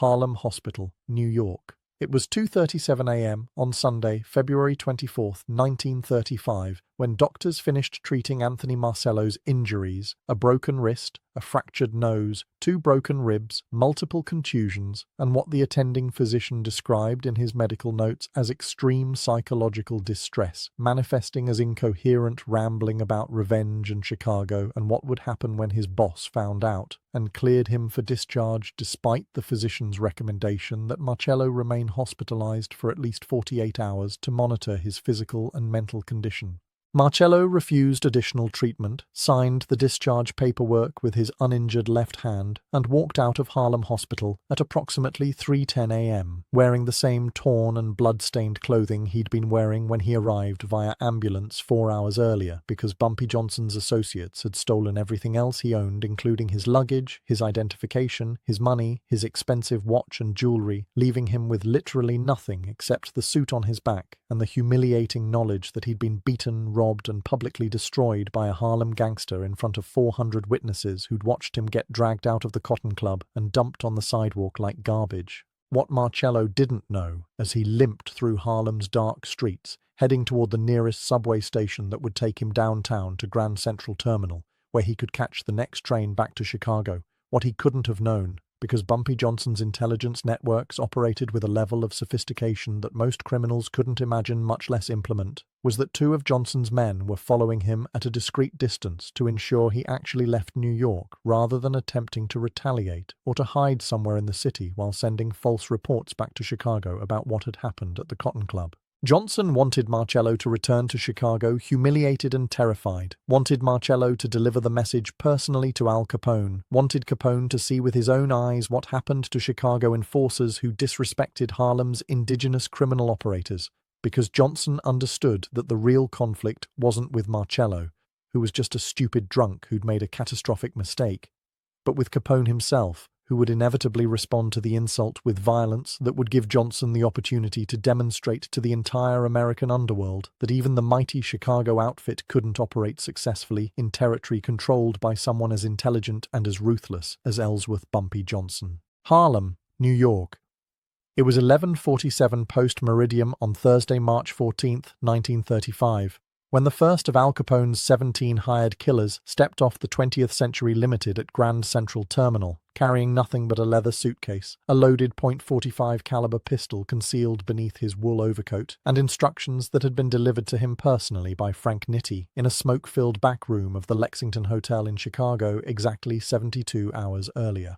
Harlem Hospital, New York. It was 2:37 a.m. on Sunday, February 24, 1935, when doctors finished treating Anthony Marcello's injuries: a broken wrist, a fractured nose, 2 broken ribs, multiple contusions, and what the attending physician described in his medical notes as extreme psychological distress, manifesting as incoherent rambling about revenge and Chicago and what would happen when his boss found out, and cleared him for discharge despite the physician's recommendation that Marcello remain hospitalized for at least 48 hours to monitor his physical and mental condition. Marcello refused additional treatment, signed the discharge paperwork with his uninjured left hand, and walked out of Harlem Hospital at approximately 3:10 a.m., wearing the same torn and blood-stained clothing he'd been wearing when he arrived via ambulance 4 hours earlier, because Bumpy Johnson's associates had stolen everything else he owned, including his luggage, his identification, his money, his expensive watch and jewelry, leaving him with literally nothing except the suit on his back and the humiliating knowledge that he'd been beaten, robbed and publicly destroyed by a Harlem gangster in front of 400 witnesses who'd watched him get dragged out of the Cotton Club and dumped on the sidewalk like garbage. What Marcello didn't know, as he limped through Harlem's dark streets, heading toward the nearest subway station that would take him downtown to Grand Central Terminal, where he could catch the next train back to Chicago, what he couldn't have known, because Bumpy Johnson's intelligence networks operated with a level of sophistication that most criminals couldn't imagine, much less implement, was that 2 of Johnson's men were following him at a discreet distance to ensure he actually left New York, rather than attempting to retaliate or to hide somewhere in the city while sending false reports back to Chicago about what had happened at the Cotton Club. Johnson wanted Marcello to return to Chicago humiliated and terrified, wanted Marcello to deliver the message personally to Al Capone, wanted Capone to see with his own eyes what happened to Chicago enforcers who disrespected Harlem's indigenous criminal operators, because Johnson understood that the real conflict wasn't with Marcello, who was just a stupid drunk who'd made a catastrophic mistake, but with Capone himself, who would inevitably respond to the insult with violence that would give Johnson the opportunity to demonstrate to the entire American underworld that even the mighty Chicago outfit couldn't operate successfully in territory controlled by someone as intelligent and as ruthless as Ellsworth Bumpy Johnson. Harlem, New York. It was 11:47 post-meridium on Thursday, March 14, 1935. When the first of Al Capone's 17 hired killers stepped off the 20th Century Limited at Grand Central Terminal, carrying nothing but a leather suitcase, a loaded .45 caliber pistol concealed beneath his wool overcoat, and instructions that had been delivered to him personally by Frank Nitti in a smoke-filled back room of the Lexington Hotel in Chicago exactly 72 hours earlier.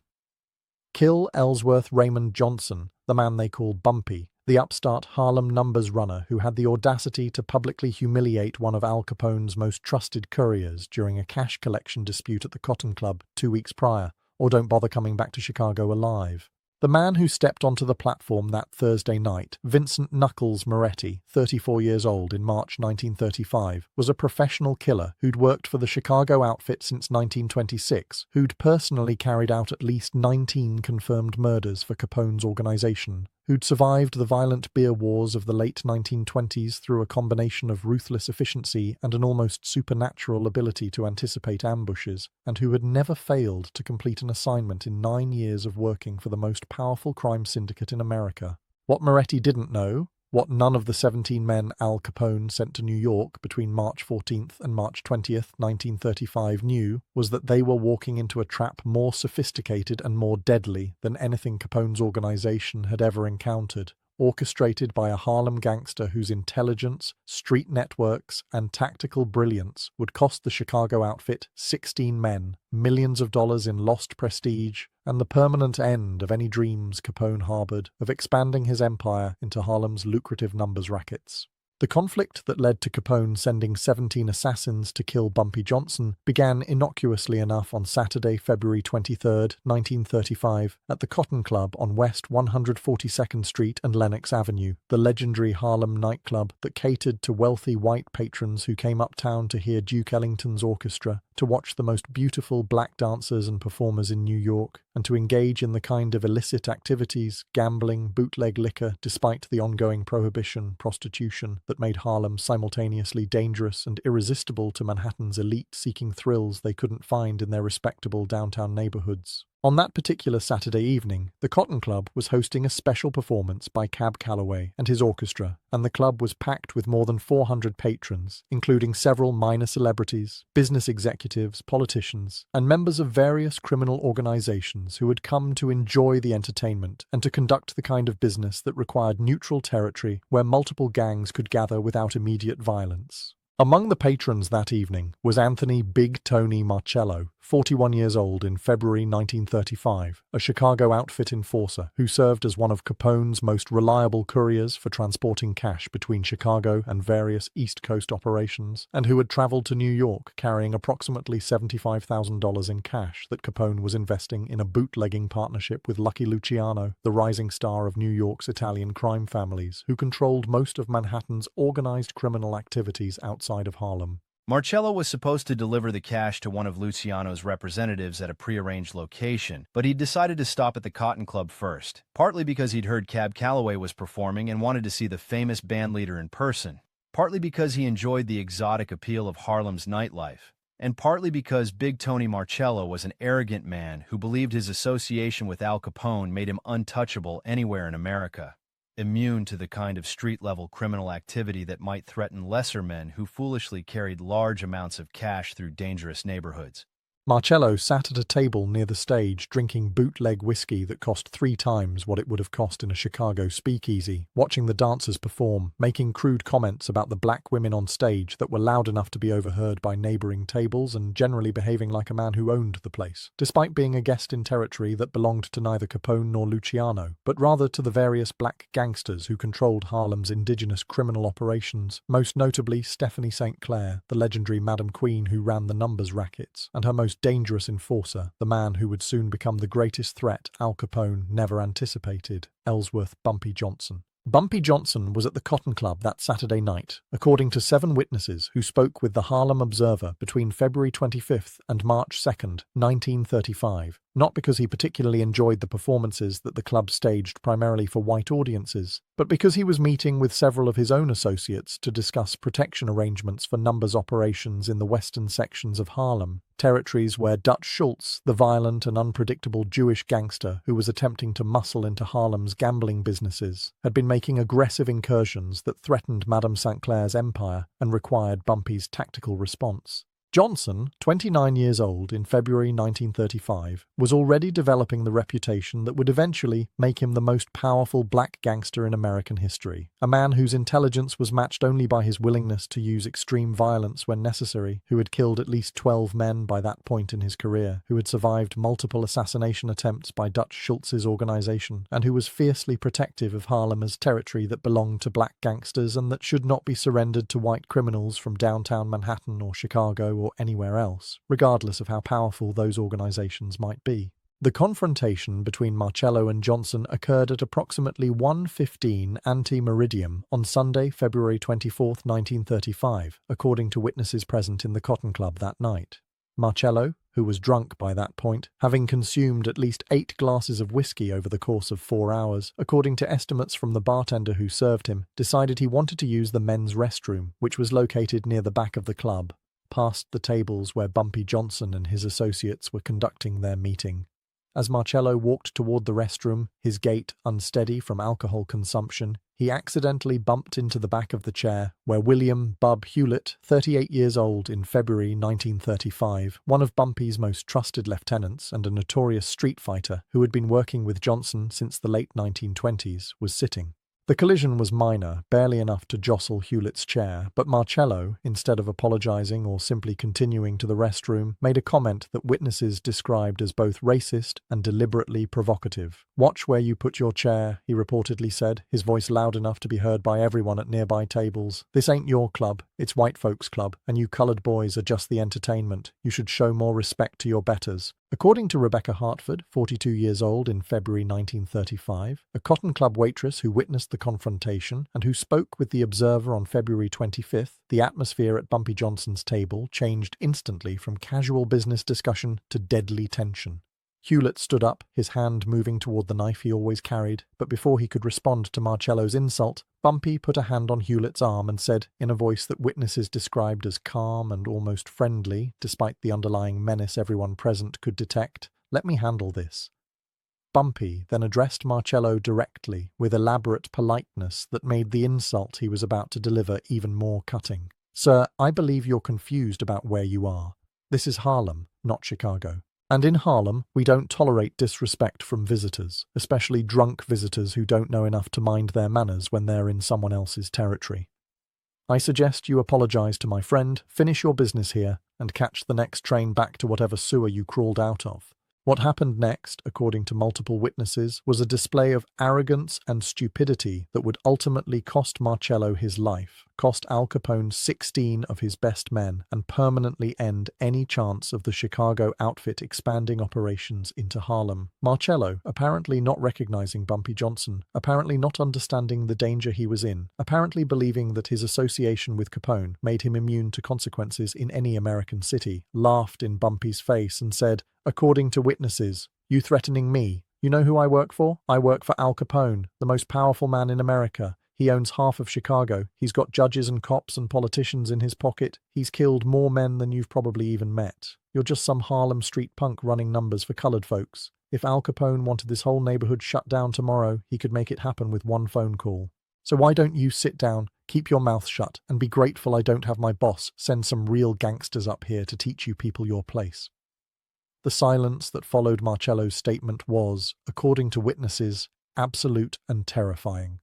Kill Ellsworth Raymond Johnson, the man they call Bumpy, the upstart Harlem numbers runner who had the audacity to publicly humiliate one of Al Capone's most trusted couriers during a cash collection dispute at the Cotton Club 2 weeks prior, or don't bother coming back to Chicago alive. The man who stepped onto the platform that Thursday night, Vincent Knuckles Moretti, 34 years old, in March 1935, was a professional killer who'd worked for the Chicago outfit since 1926, who'd personally carried out at least 19 confirmed murders for Capone's organization, who'd survived the violent beer wars of the late 1920s through a combination of ruthless efficiency and an almost supernatural ability to anticipate ambushes, and who had never failed to complete an assignment in 9 years of working for the most powerful crime syndicate in America. What Moretti didn't know, what none of the 17 men Al Capone sent to New York between March 14th and March 20th, 1935 knew, was that they were walking into a trap more sophisticated and more deadly than anything Capone's organization had ever encountered, orchestrated by a Harlem gangster whose intelligence, street networks, and tactical brilliance would cost the Chicago outfit 16 men, millions of dollars in lost prestige, and the permanent end of any dreams Capone harbored of expanding his empire into Harlem's lucrative numbers rackets. The conflict that led to Capone sending 17 assassins to kill Bumpy Johnson began innocuously enough on Saturday, February 23, 1935, at the Cotton Club on West 142nd Street and Lenox Avenue, the legendary Harlem nightclub that catered to wealthy white patrons who came uptown to hear Duke Ellington's orchestra, to watch the most beautiful black dancers and performers in New York, and to engage in the kind of illicit activities, gambling, bootleg liquor, despite the ongoing prohibition, prostitution, that made Harlem simultaneously dangerous and irresistible to Manhattan's elite seeking thrills they couldn't find in their respectable downtown neighborhoods. On that particular Saturday evening, the Cotton Club was hosting a special performance by Cab Calloway and his orchestra, and the club was packed with more than 400 patrons, including several minor celebrities, business executives, politicians, and members of various criminal organizations who had come to enjoy the entertainment and to conduct the kind of business that required neutral territory where multiple gangs could gather without immediate violence. Among the patrons that evening was Anthony Big Tony Marcello, 41 years old in February 1935, a Chicago outfit enforcer who served as one of Capone's most reliable couriers for transporting cash between Chicago and various East Coast operations, and who had traveled to New York carrying approximately $75,000 in cash that Capone was investing in a bootlegging partnership with Lucky Luciano, the rising star of New York's Italian crime families, who controlled most of Manhattan's organized criminal activities outside of Harlem. Marcello was supposed to deliver the cash to one of Luciano's representatives at a prearranged location, but he decided to stop at the Cotton Club first, partly because he'd heard Cab Calloway was performing and wanted to see the famous bandleader in person, partly because he enjoyed the exotic appeal of Harlem's nightlife, and partly because Big Tony Marcello was an arrogant man who believed his association with Al Capone made him untouchable anywhere in America, immune to the kind of street-level criminal activity that might threaten lesser men who foolishly carried large amounts of cash through dangerous neighborhoods. Marcello sat at a table near the stage drinking bootleg whiskey that cost 3 times what it would have cost in a Chicago speakeasy, watching the dancers perform, making crude comments about the black women on stage that were loud enough to be overheard by neighboring tables, and generally behaving like a man who owned the place, despite being a guest in territory that belonged to neither Capone nor Luciano, but rather to the various black gangsters who controlled Harlem's indigenous criminal operations, most notably Stephanie St. Clair, the legendary Madam Queen who ran the numbers rackets, and her most dangerous enforcer, the man who would soon become the greatest threat Al Capone never anticipated, Ellsworth Bumpy Johnson. Bumpy Johnson was at the Cotton Club that Saturday night, according to 7 witnesses who spoke with the Harlem Observer between February 25th and March 2nd, 1935, not because he particularly enjoyed the performances that the club staged primarily for white audiences, but because he was meeting with several of his own associates to discuss protection arrangements for numbers operations in the western sections of Harlem, territories where Dutch Schultz, the violent and unpredictable Jewish gangster who was attempting to muscle into Harlem's gambling businesses, had been making aggressive incursions that threatened Madame St. Clair's empire and required Bumpy's tactical response. Johnson, 29 years old in February 1935, was already developing the reputation that would eventually make him the most powerful black gangster in American history, a man whose intelligence was matched only by his willingness to use extreme violence when necessary, who had killed at least 12 men by that point in his career, who had survived multiple assassination attempts by Dutch Schultz's organization, and who was fiercely protective of Harlem as territory that belonged to black gangsters and that should not be surrendered to white criminals from downtown Manhattan or Chicago or anywhere else, regardless of how powerful those organizations might be. The confrontation between Marcello and Johnson occurred at approximately 1:15 ante-meridium on Sunday, February 24, 1935, according to witnesses present in the Cotton Club that night. Marcello, who was drunk by that point, having consumed at least 8 glasses of whiskey over the course of 4 hours, according to estimates from the bartender who served him, decided he wanted to use the men's restroom, which was located near the back of the club, past the tables where Bumpy Johnson and his associates were conducting their meeting. As Marcello walked toward the restroom, his gait unsteady from alcohol consumption, he accidentally bumped into the back of the chair where William "Bub" Hewlett, 38 years old in February 1935, one of Bumpy's most trusted lieutenants and a notorious street fighter who had been working with Johnson since the late 1920s, was sitting. The collision was minor, barely enough to jostle Hewlett's chair, but Marcello, instead of apologizing or simply continuing to the restroom, made a comment that witnesses described as both racist and deliberately provocative. "Watch where you put your chair," he reportedly said, his voice loud enough to be heard by everyone at nearby tables. "This ain't your club, it's white folks' club, and you colored boys are just the entertainment. You should show more respect to your betters." According to Rebecca Hartford, 42 years old in February 1935, a Cotton Club waitress who witnessed the confrontation and who spoke with the Observer on February 25th, the atmosphere at Bumpy Johnson's table changed instantly from casual business discussion to deadly tension. Hewlett stood up, his hand moving toward the knife he always carried, but before he could respond to Marcello's insult, Bumpy put a hand on Hewlett's arm and said, in a voice that witnesses described as calm and almost friendly, despite the underlying menace everyone present could detect, Let me handle this." Bumpy then addressed Marcello directly with elaborate politeness that made the insult he was about to deliver even more cutting. "Sir, I believe you're confused about where you are. This is Harlem, not Chicago. And in Harlem, we don't tolerate disrespect from visitors, especially drunk visitors who don't know enough to mind their manners when they're in someone else's territory. I suggest you apologize to my friend, finish your business here, and catch the next train back to whatever sewer you crawled out of." What happened next, according to multiple witnesses, was a display of arrogance and stupidity that would ultimately cost Marcello his life, cost Al Capone 16 of his best men, and permanently end any chance of the Chicago outfit expanding operations into Harlem. Marcello, apparently not recognizing Bumpy Johnson, apparently not understanding the danger he was in, apparently believing that his association with Capone made him immune to consequences in any American city, laughed in Bumpy's face and said, "According to witnesses, you threatening me? You know who I work for? I work for Al Capone, the most powerful man in America. He owns half of Chicago. He's got judges and cops and politicians in his pocket. He's killed more men than you've probably even met. You're just some Harlem street punk running numbers for colored folks. If Al Capone wanted this whole neighborhood shut down tomorrow, he could make it happen with one phone call. So why don't you sit down, keep your mouth shut, and be grateful I don't have my boss send some real gangsters up here to teach you people your place?" The silence that followed Marcello's statement was, according to witnesses, absolute and terrifying.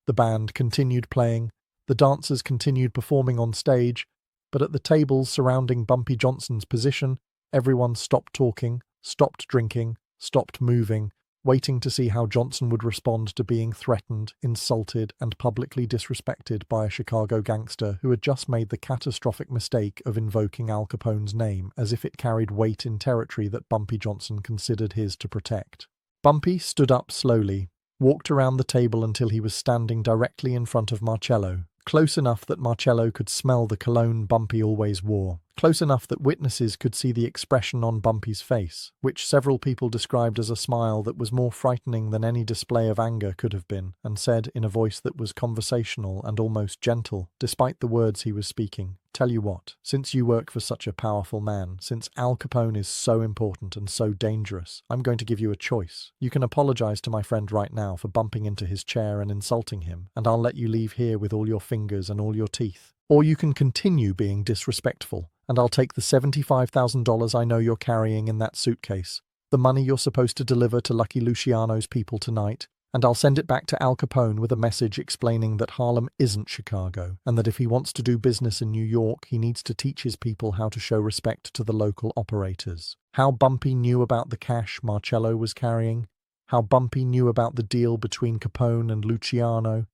The band continued playing, the dancers continued performing on stage, but at the tables surrounding Bumpy Johnson's position, everyone stopped talking, stopped drinking, stopped moving, waiting to see how Johnson would respond to being threatened, insulted, and publicly disrespected by a Chicago gangster who had just made the catastrophic mistake of invoking Al Capone's name as if it carried weight in territory that Bumpy Johnson considered his to protect. Bumpy stood up slowly, walked around the table until he was standing directly in front of Marcello, close enough that Marcello could smell the cologne Bumpy always wore, close enough that witnesses could see the expression on Bumpy's face, which several people described as a smile that was more frightening than any display of anger could have been, and said in a voice that was conversational and almost gentle, despite the words he was speaking, "Tell you what, since you work for such a powerful man, since Al Capone is so important and so dangerous, I'm going to give you a choice. You can apologize to my friend right now for bumping into his chair and insulting him, and I'll let you leave here with all your fingers and all your teeth. Or you can continue being disrespectful, and I'll take the $75,000 I know you're carrying in that suitcase, the money you're supposed to deliver to Lucky Luciano's people tonight, and I'll send it back to Al Capone with a message explaining that Harlem isn't Chicago, and that if he wants to do business in New York, he needs to teach his people how to show respect to the local operators." How Bumpy knew about the cash Marcello was carrying, how Bumpy knew about the deal between Capone and Luciano,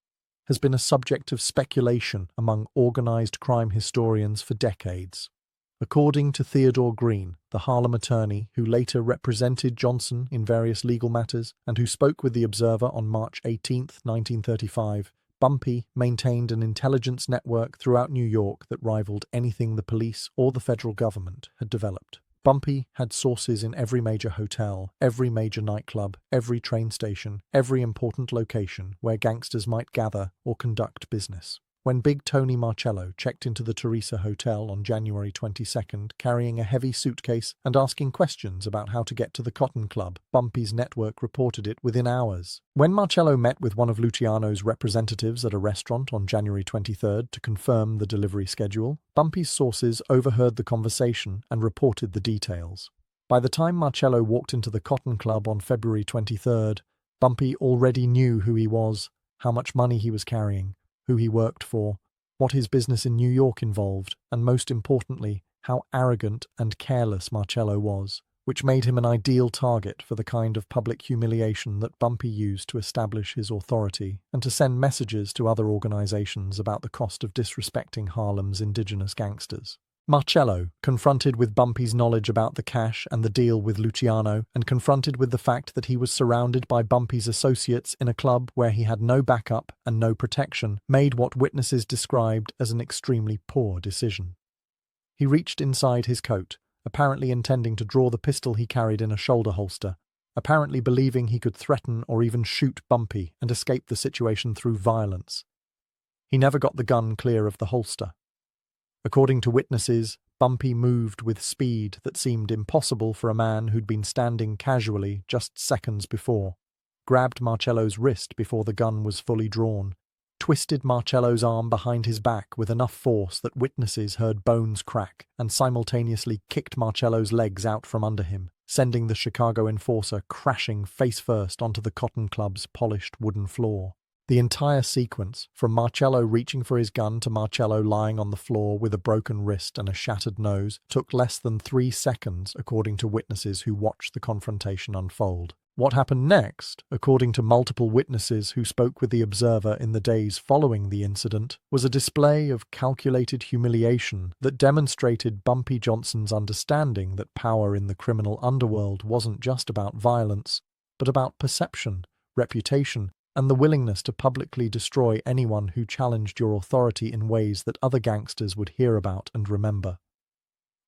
has been a subject of speculation among organized crime historians for decades. According to Theodore Green, the Harlem attorney who later represented Johnson in various legal matters and who spoke with the Observer on March 18, 1935, Bumpy maintained an intelligence network throughout New York that rivaled anything the police or the federal government had developed. Bumpy had sources in every major hotel, every major nightclub, every train station, every important location where gangsters might gather or conduct business. When Big Tony Marcello checked into the Teresa Hotel on January 22nd, carrying a heavy suitcase and asking questions about how to get to the Cotton Club, Bumpy's network reported it within hours. When Marcello met with one of Luciano's representatives at a restaurant on January 23rd to confirm the delivery schedule, Bumpy's sources overheard the conversation and reported the details. By the time Marcello walked into the Cotton Club on February 23rd, Bumpy already knew who he was, how much money he was carrying, who he worked for, what his business in New York involved, and most importantly, how arrogant and careless Marcello was, which made him an ideal target for the kind of public humiliation that Bumpy used to establish his authority and to send messages to other organizations about the cost of disrespecting Harlem's indigenous gangsters. Marcello, confronted with Bumpy's knowledge about the cash and the deal with Luciano, and confronted with the fact that he was surrounded by Bumpy's associates in a club where he had no backup and no protection, made what witnesses described as an extremely poor decision. He reached inside his coat, apparently intending to draw the pistol he carried in a shoulder holster, apparently believing he could threaten or even shoot Bumpy and escape the situation through violence. He never got the gun clear of the holster. According to witnesses, Bumpy moved with speed that seemed impossible for a man who'd been standing casually just seconds before, grabbed Marcello's wrist before the gun was fully drawn, twisted Marcello's arm behind his back with enough force that witnesses heard bones crack, and simultaneously kicked Marcello's legs out from under him, sending the Chicago enforcer crashing face-first onto the Cotton Club's polished wooden floor. The entire sequence, from Marcello reaching for his gun to Marcello lying on the floor with a broken wrist and a shattered nose, took less than 3 seconds, according to witnesses who watched the confrontation unfold. What happened next, according to multiple witnesses who spoke with the Observer in the days following the incident, was a display of calculated humiliation that demonstrated Bumpy Johnson's understanding that power in the criminal underworld wasn't just about violence, but about perception, reputation, and the willingness to publicly destroy anyone who challenged your authority in ways that other gangsters would hear about and remember.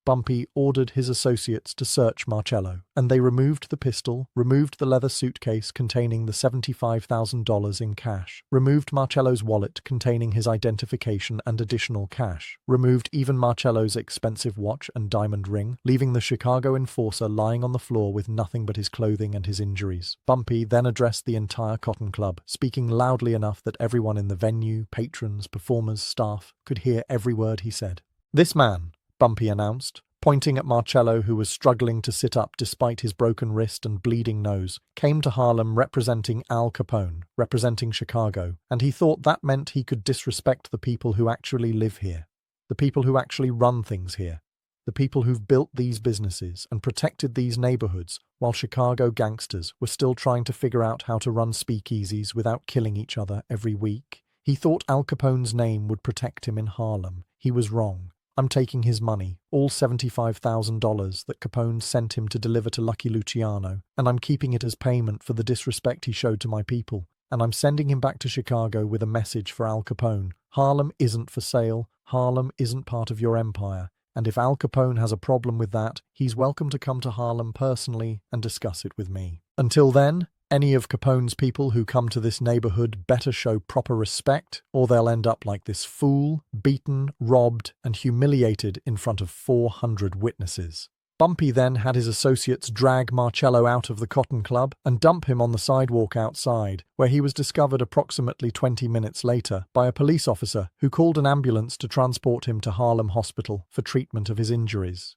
Bumpy ordered his associates to search Marcello, and they removed the pistol, removed the leather suitcase containing the $75,000 in cash, removed Marcello's wallet containing his identification and additional cash, removed even Marcello's expensive watch and diamond ring, leaving the Chicago enforcer lying on the floor with nothing but his clothing and his injuries. Bumpy then addressed the entire Cotton Club, speaking loudly enough that everyone in the venue, patrons, performers, staff, could hear every word he said. "This man," Bumpy announced, pointing at Marcello, who was struggling to sit up despite his broken wrist and bleeding nose, came to Harlem representing Al Capone, representing Chicago, and he thought that meant he could disrespect the people who actually live here, the people who actually run things here, the people who've built these businesses and protected these neighborhoods, while Chicago gangsters were still trying to figure out how to run speakeasies without killing each other every week. He thought Al Capone's name would protect him in Harlem. He was wrong. I'm taking his money, all $75,000 that Capone sent him to deliver to Lucky Luciano, and I'm keeping it as payment for the disrespect he showed to my people, and I'm sending him back to Chicago with a message for Al Capone. Harlem isn't for sale, Harlem isn't part of your empire, and if Al Capone has a problem with that, he's welcome to come to Harlem personally and discuss it with me. Until then, any of Capone's people who come to this neighborhood better show proper respect, or they'll end up like this fool, beaten, robbed, and humiliated in front of 400 witnesses. Bumpy then had his associates drag Marcello out of the Cotton Club and dump him on the sidewalk outside, where he was discovered approximately 20 minutes later by a police officer who called an ambulance to transport him to Harlem Hospital for treatment of his injuries.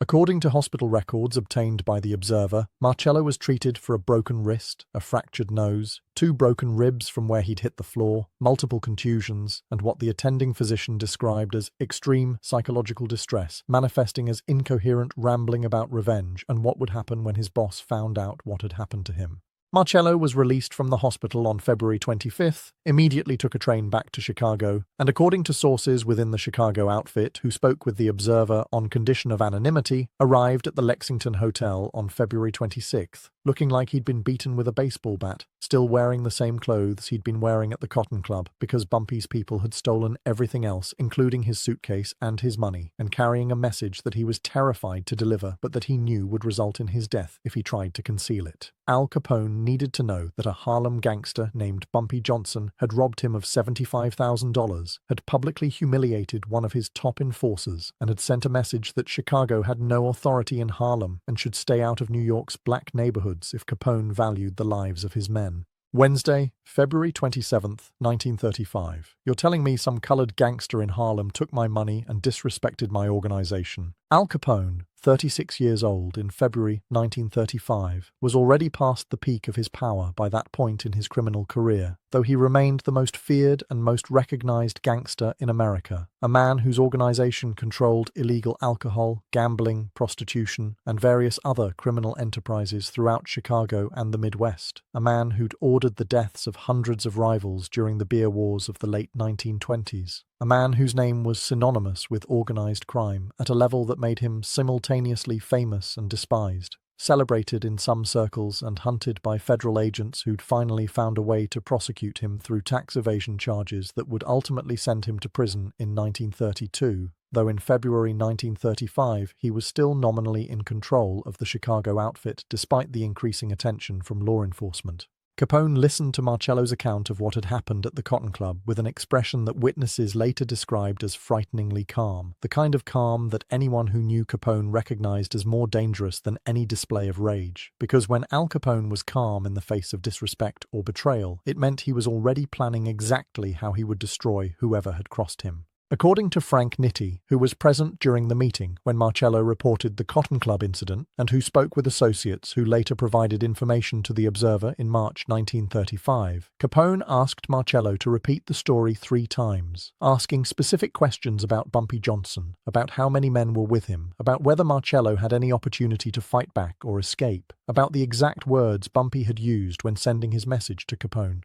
According to hospital records obtained by the Observer, Marcello was treated for a broken wrist, a fractured nose, 2 broken ribs from where he'd hit the floor, multiple contusions, and what the attending physician described as extreme psychological distress, manifesting as incoherent rambling about revenge and what would happen when his boss found out what had happened to him. Marcello was released from the hospital on February 25th, immediately took a train back to Chicago, and according to sources within the Chicago outfit who spoke with the Observer on condition of anonymity, arrived at the Lexington Hotel on February 26th, looking like he'd been beaten with a baseball bat, still wearing the same clothes he'd been wearing at the Cotton Club because Bumpy's people had stolen everything else, including his suitcase and his money, and carrying a message that he was terrified to deliver but that he knew would result in his death if he tried to conceal it. Al Capone needed to know that a Harlem gangster named Bumpy Johnson had robbed him of $75,000, had publicly humiliated one of his top enforcers, and had sent a message that Chicago had no authority in Harlem and should stay out of New York's black neighborhoods if Capone valued the lives of his men. Wednesday, February 27th, 1935. You're telling me some colored gangster in Harlem took my money and disrespected my organization. Al Capone, 36 years old in February 1935, was already past the peak of his power by that point in his criminal career, though he remained the most feared and most recognized gangster in America, a man whose organization controlled illegal alcohol, gambling, prostitution, and various other criminal enterprises throughout Chicago and the Midwest, a man who'd ordered the deaths of hundreds of rivals during the beer wars of the late 1920s. A man whose name was synonymous with organized crime at a level that made him simultaneously famous and despised, celebrated in some circles and hunted by federal agents who'd finally found a way to prosecute him through tax evasion charges that would ultimately send him to prison in 1932, though in February 1935 he was still nominally in control of the Chicago outfit despite the increasing attention from law enforcement. Capone listened to Marcello's account of what had happened at the Cotton Club with an expression that witnesses later described as frighteningly calm, the kind of calm that anyone who knew Capone recognized as more dangerous than any display of rage. Because when Al Capone was calm in the face of disrespect or betrayal, it meant he was already planning exactly how he would destroy whoever had crossed him. According to Frank Nitti, who was present during the meeting when Marcello reported the Cotton Club incident and who spoke with associates who later provided information to the Observer in March 1935, Capone asked Marcello to repeat the story 3 times, asking specific questions about Bumpy Johnson, about how many men were with him, about whether Marcello had any opportunity to fight back or escape, about the exact words Bumpy had used when sending his message to Capone.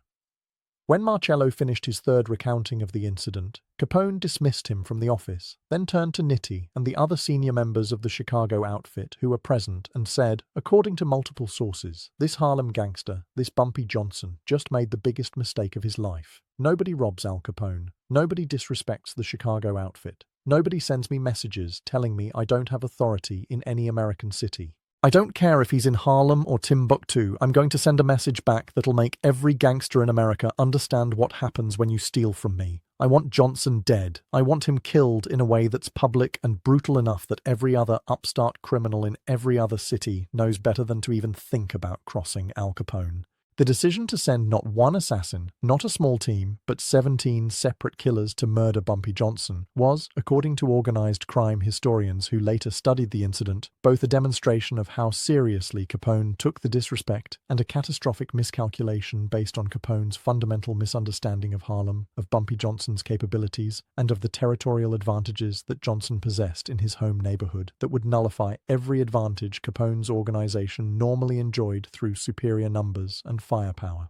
When Marcello finished his 3rd recounting of the incident, Capone dismissed him from the office, then turned to Nitti and the other senior members of the Chicago outfit who were present and said, according to multiple sources, this Harlem gangster, this Bumpy Johnson, just made the biggest mistake of his life. Nobody robs Al Capone. Nobody disrespects the Chicago outfit. Nobody sends me messages telling me I don't have authority in any American city. I don't care if he's in Harlem or Timbuktu, I'm going to send a message back that'll make every gangster in America understand what happens when you steal from me. I want Johnson dead. I want him killed in a way that's public and brutal enough that every other upstart criminal in every other city knows better than to even think about crossing Al Capone. The decision to send not one assassin, not a small team, but 17 separate killers to murder Bumpy Johnson was, according to organized crime historians who later studied the incident, both a demonstration of how seriously Capone took the disrespect and a catastrophic miscalculation based on Capone's fundamental misunderstanding of Harlem, of Bumpy Johnson's capabilities, and of the territorial advantages that Johnson possessed in his home neighborhood that would nullify every advantage Capone's organization normally enjoyed through superior numbers and firepower.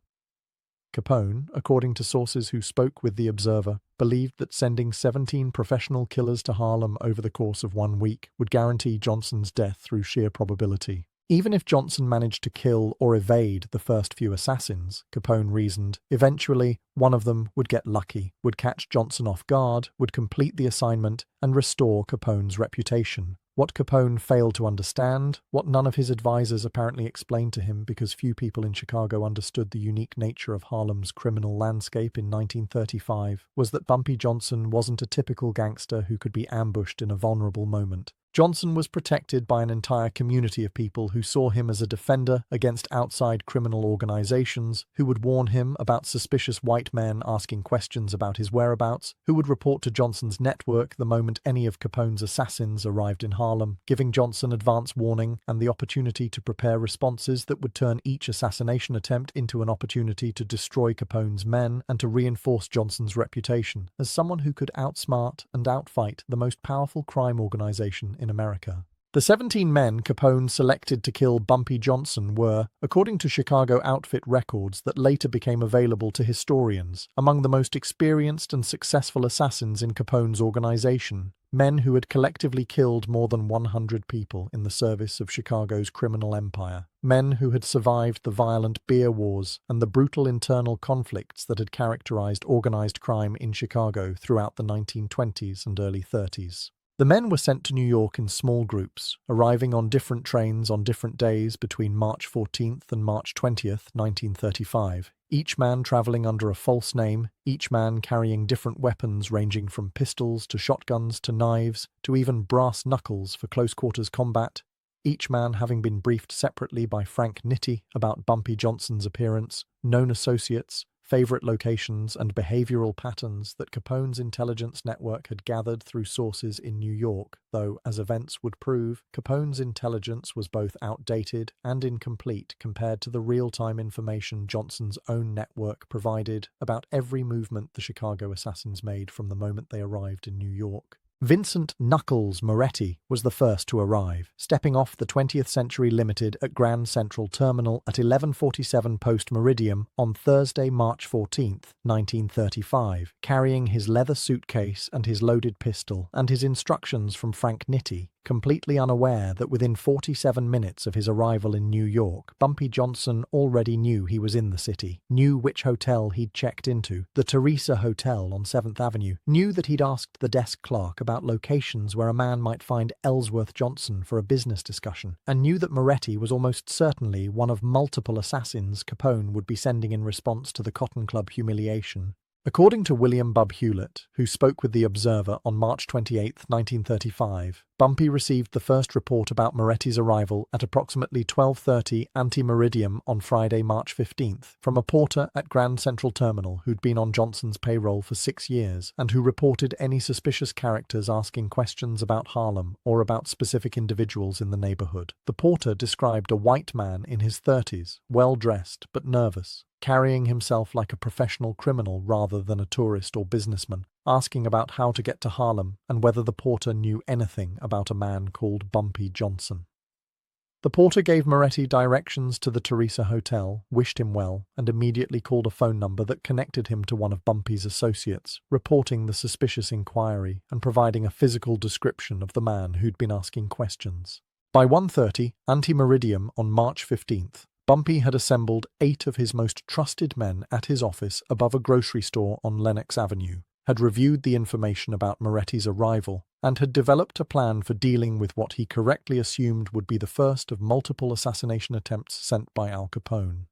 Capone, according to sources who spoke with the Observer, believed that sending 17 professional killers to Harlem over the course of 1 week would guarantee Johnson's death through sheer probability. Even if Johnson managed to kill or evade the first few assassins, Capone reasoned, eventually one of them would get lucky, would catch Johnson off guard, would complete the assignment, and restore Capone's reputation. What Capone failed to understand, what none of his advisors apparently explained to him because few people in Chicago understood the unique nature of Harlem's criminal landscape in 1935, was that Bumpy Johnson wasn't a typical gangster who could be ambushed in a vulnerable moment. Johnson was protected by an entire community of people who saw him as a defender against outside criminal organizations, who would warn him about suspicious white men asking questions about his whereabouts, who would report to Johnson's network the moment any of Capone's assassins arrived in Harlem, giving Johnson advance warning and the opportunity to prepare responses that would turn each assassination attempt into an opportunity to destroy Capone's men and to reinforce Johnson's reputation as someone who could outsmart and outfight the most powerful crime organization in America. The 17 men Capone selected to kill Bumpy Johnson were, according to Chicago outfit records that later became available to historians, among the most experienced and successful assassins in Capone's organization, men who had collectively killed more than 100 people in the service of Chicago's criminal empire, men who had survived the violent beer wars and the brutal internal conflicts that had characterized organized crime in Chicago throughout the 1920s and early 30s. The men were sent to New York in small groups, arriving on different trains on different days between March 14th and March 20th, 1935, each man traveling under a false name, each man carrying different weapons ranging from pistols to shotguns to knives to even brass knuckles for close-quarters combat, each man having been briefed separately by Frank Nitti about Bumpy Johnson's appearance, known associates, favorite locations and behavioral patterns that Capone's intelligence network had gathered through sources in New York, though, as events would prove, Capone's intelligence was both outdated and incomplete compared to the real-time information Johnson's own network provided about every movement the Chicago assassins made from the moment they arrived in New York. Vincent Knuckles Moretti was the first to arrive, stepping off the 20th Century Limited at Grand Central Terminal at 11:47 post-meridium on Thursday, March 14th, 1935, carrying his leather suitcase and his loaded pistol and his instructions from Frank Nitti, completely unaware that within 47 minutes of his arrival in New York, Bumpy Johnson already knew he was in the city, knew which hotel he'd checked into, the Teresa Hotel on 7th Avenue, knew that he'd asked the desk clerk about locations where a man might find Ellsworth Johnson for a business discussion, and knew that Moretti was almost certainly one of multiple assassins Capone would be sending in response to the Cotton Club humiliation. According to William "Bub" Hewlett, who spoke with The Observer on March 28, 1935, Bumpy received the first report about Moretti's arrival at approximately 12:30 ante-meridiem on Friday, March 15th, from a porter at Grand Central Terminal who'd been on Johnson's payroll for 6 years and who reported any suspicious characters asking questions about Harlem or about specific individuals in the neighborhood. The porter described a white man in his 30s, well-dressed but nervous, carrying himself like a professional criminal rather than a tourist or businessman, asking about how to get to Harlem and whether the porter knew anything about a man called Bumpy Johnson. The porter gave Moretti directions to the Teresa Hotel, wished him well, and immediately called a phone number that connected him to one of Bumpy's associates, reporting the suspicious inquiry and providing a physical description of the man who'd been asking questions. By 1:30 ante-meridiem on March 15th, Bumpy had assembled 8 of his most trusted men at his office above a grocery store on Lenox Avenue, had reviewed the information about Moretti's arrival, and had developed a plan for dealing with what he correctly assumed would be the first of multiple assassination attempts sent by Al Capone.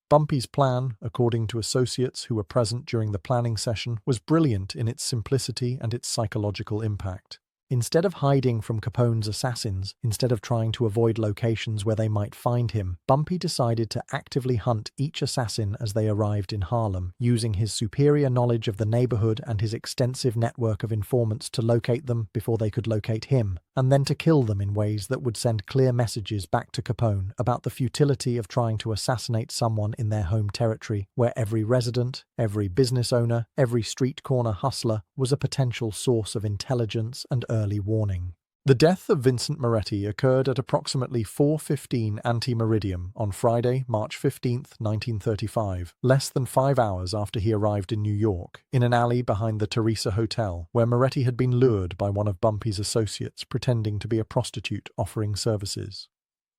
Bumpy's plan, according to associates who were present during the planning session, was brilliant in its simplicity and its psychological impact. Instead of hiding from Capone's assassins, instead of trying to avoid locations where they might find him, Bumpy decided to actively hunt each assassin as they arrived in Harlem, using his superior knowledge of the neighborhood and his extensive network of informants to locate them before they could locate him, and then to kill them in ways that would send clear messages back to Capone about the futility of trying to assassinate someone in their home territory, where every resident, every business owner, every street corner hustler was a potential source of intelligence and early warning. The death of Vincent Moretti occurred at approximately 4:15 ante-meridiem on Friday, March 15, 1935, less than 5 hours after he arrived in New York, in an alley behind the Teresa Hotel, where Moretti had been lured by one of Bumpy's associates pretending to be a prostitute offering services.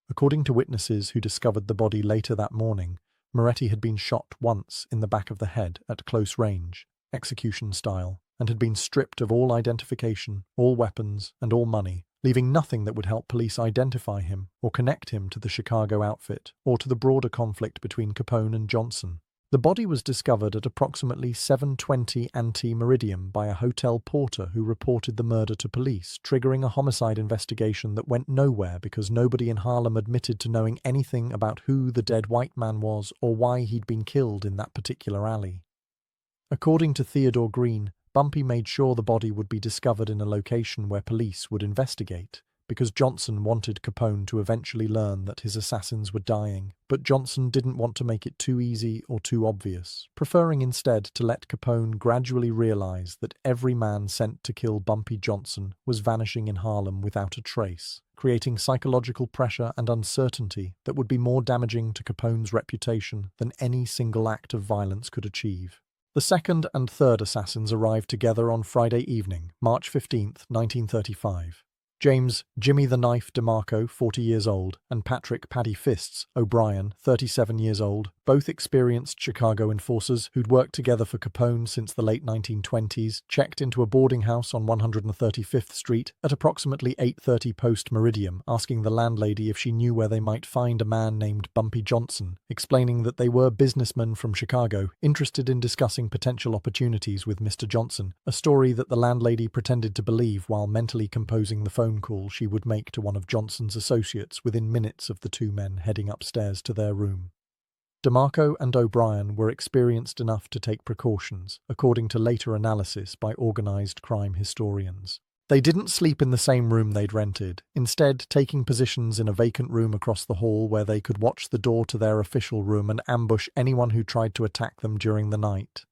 According to witnesses who discovered the body later that morning, Moretti had been shot once in the back of the head at close range, execution style, and had been stripped of all identification, all weapons, and all money, leaving nothing that would help police identify him or connect him to the Chicago outfit or to the broader conflict between Capone and Johnson. The body was discovered at approximately 7:20 ante-meridiem by a hotel porter who reported the murder to police, triggering a homicide investigation that went nowhere because nobody in Harlem admitted to knowing anything about who the dead white man was or why he'd been killed in that particular alley. According to Theodore Green, Bumpy made sure the body would be discovered in a location where police would investigate, because Johnson wanted Capone to eventually learn that his assassins were dying, but Johnson didn't want to make it too easy or too obvious, preferring instead to let Capone gradually realize that every man sent to kill Bumpy Johnson was vanishing in Harlem without a trace, creating psychological pressure and uncertainty that would be more damaging to Capone's reputation than any single act of violence could achieve. The second and third assassins arrived together on Friday evening, March 15, 1935. James "Jimmy the Knife" DeMarco, 40 years old, and Patrick "Paddy Fists" O'Brien, 37 years old, both experienced Chicago enforcers who'd worked together for Capone since the late 1920s, checked into a boarding house on 135th Street at approximately 8:30 post-meridiem, asking the landlady if she knew where they might find a man named Bumpy Johnson, explaining that they were businessmen from Chicago, interested in discussing potential opportunities with Mr. Johnson, a story that the landlady pretended to believe while mentally composing the phone call she would make to one of Johnson's associates within minutes of the two men heading upstairs to their room. DeMarco and O'Brien were experienced enough to take precautions, according to later analysis by organized crime historians. They didn't sleep in the same room they'd rented, instead taking positions in a vacant room across the hall where they could watch the door to their official room and ambush anyone who tried to attack them during the night.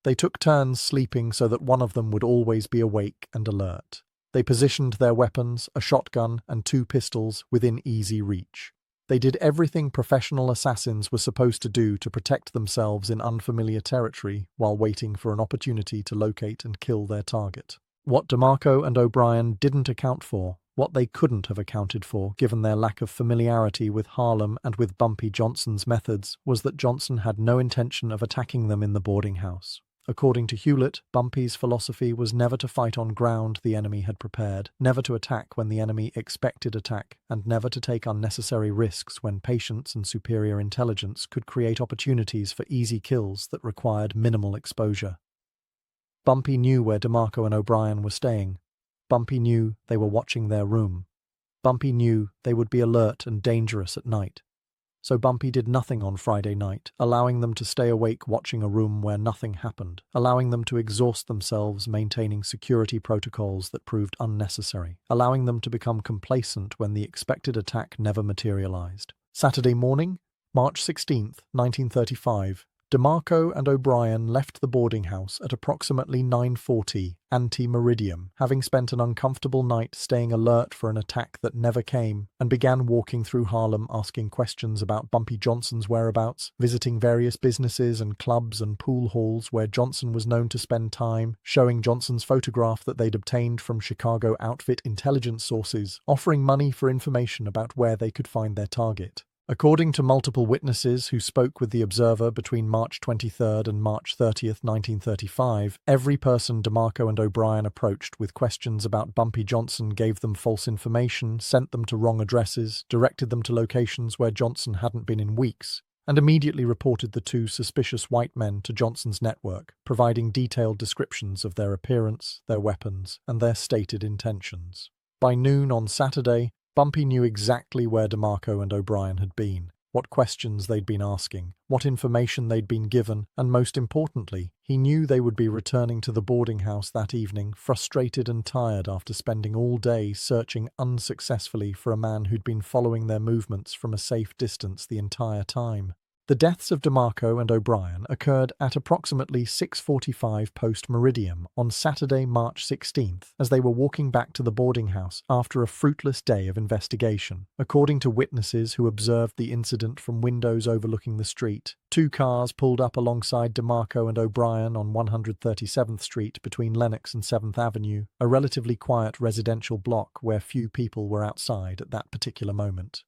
They took turns sleeping so that one of them would always be awake and alert. They positioned their weapons, a shotgun and 2 pistols, within easy reach. They did everything professional assassins were supposed to do to protect themselves in unfamiliar territory while waiting for an opportunity to locate and kill their target. What DeMarco and O'Brien didn't account for What they couldn't have accounted for, given their lack of familiarity with Harlem and with Bumpy Johnson's methods, was that Johnson had no intention of attacking them in the boarding house. According to Hewlett, Bumpy's philosophy was never to fight on ground the enemy had prepared, never to attack when the enemy expected attack, and never to take unnecessary risks when patience and superior intelligence could create opportunities for easy kills that required minimal exposure. Bumpy knew where DeMarco and O'Brien were staying. Bumpy knew they were watching their room. Bumpy knew they would be alert and dangerous at night. So Bumpy did nothing on Friday night, allowing them to stay awake watching a room where nothing happened, allowing them to exhaust themselves maintaining security protocols that proved unnecessary, allowing them to become complacent when the expected attack never materialized. Saturday morning, March 16th, 1935, DeMarco and O'Brien left the boarding house at approximately 9:40 ante-meridium, having spent an uncomfortable night staying alert for an attack that never came, and began walking through Harlem asking questions about Bumpy Johnson's whereabouts, visiting various businesses and clubs and pool halls where Johnson was known to spend time, showing Johnson's photograph that they'd obtained from Chicago outfit intelligence sources, offering money for information about where they could find their target. According to multiple witnesses who spoke with the Observer between March 23rd and March 30th, 1935, every person DeMarco and O'Brien approached with questions about Bumpy Johnson gave them false information, sent them to wrong addresses, directed them to locations where Johnson hadn't been in weeks, and immediately reported the two suspicious white men to Johnson's network, providing detailed descriptions of their appearance, their weapons, and their stated intentions. By noon on Saturday, Bumpy knew exactly where DeMarco and O'Brien had been, what questions they'd been asking, what information they'd been given, and most importantly, he knew they would be returning to the boarding house that evening, frustrated and tired after spending all day searching unsuccessfully for a man who'd been following their movements from a safe distance the entire time. The deaths of DeMarco and O'Brien occurred at approximately 6:45 post-meridium on Saturday, March 16th, as they were walking back to the boarding house after a fruitless day of investigation. According to witnesses who observed the incident from windows overlooking the street, two cars pulled up alongside DeMarco and O'Brien on 137th Street between Lenox and 7th Avenue, a relatively quiet residential block where few people were outside at that particular moment.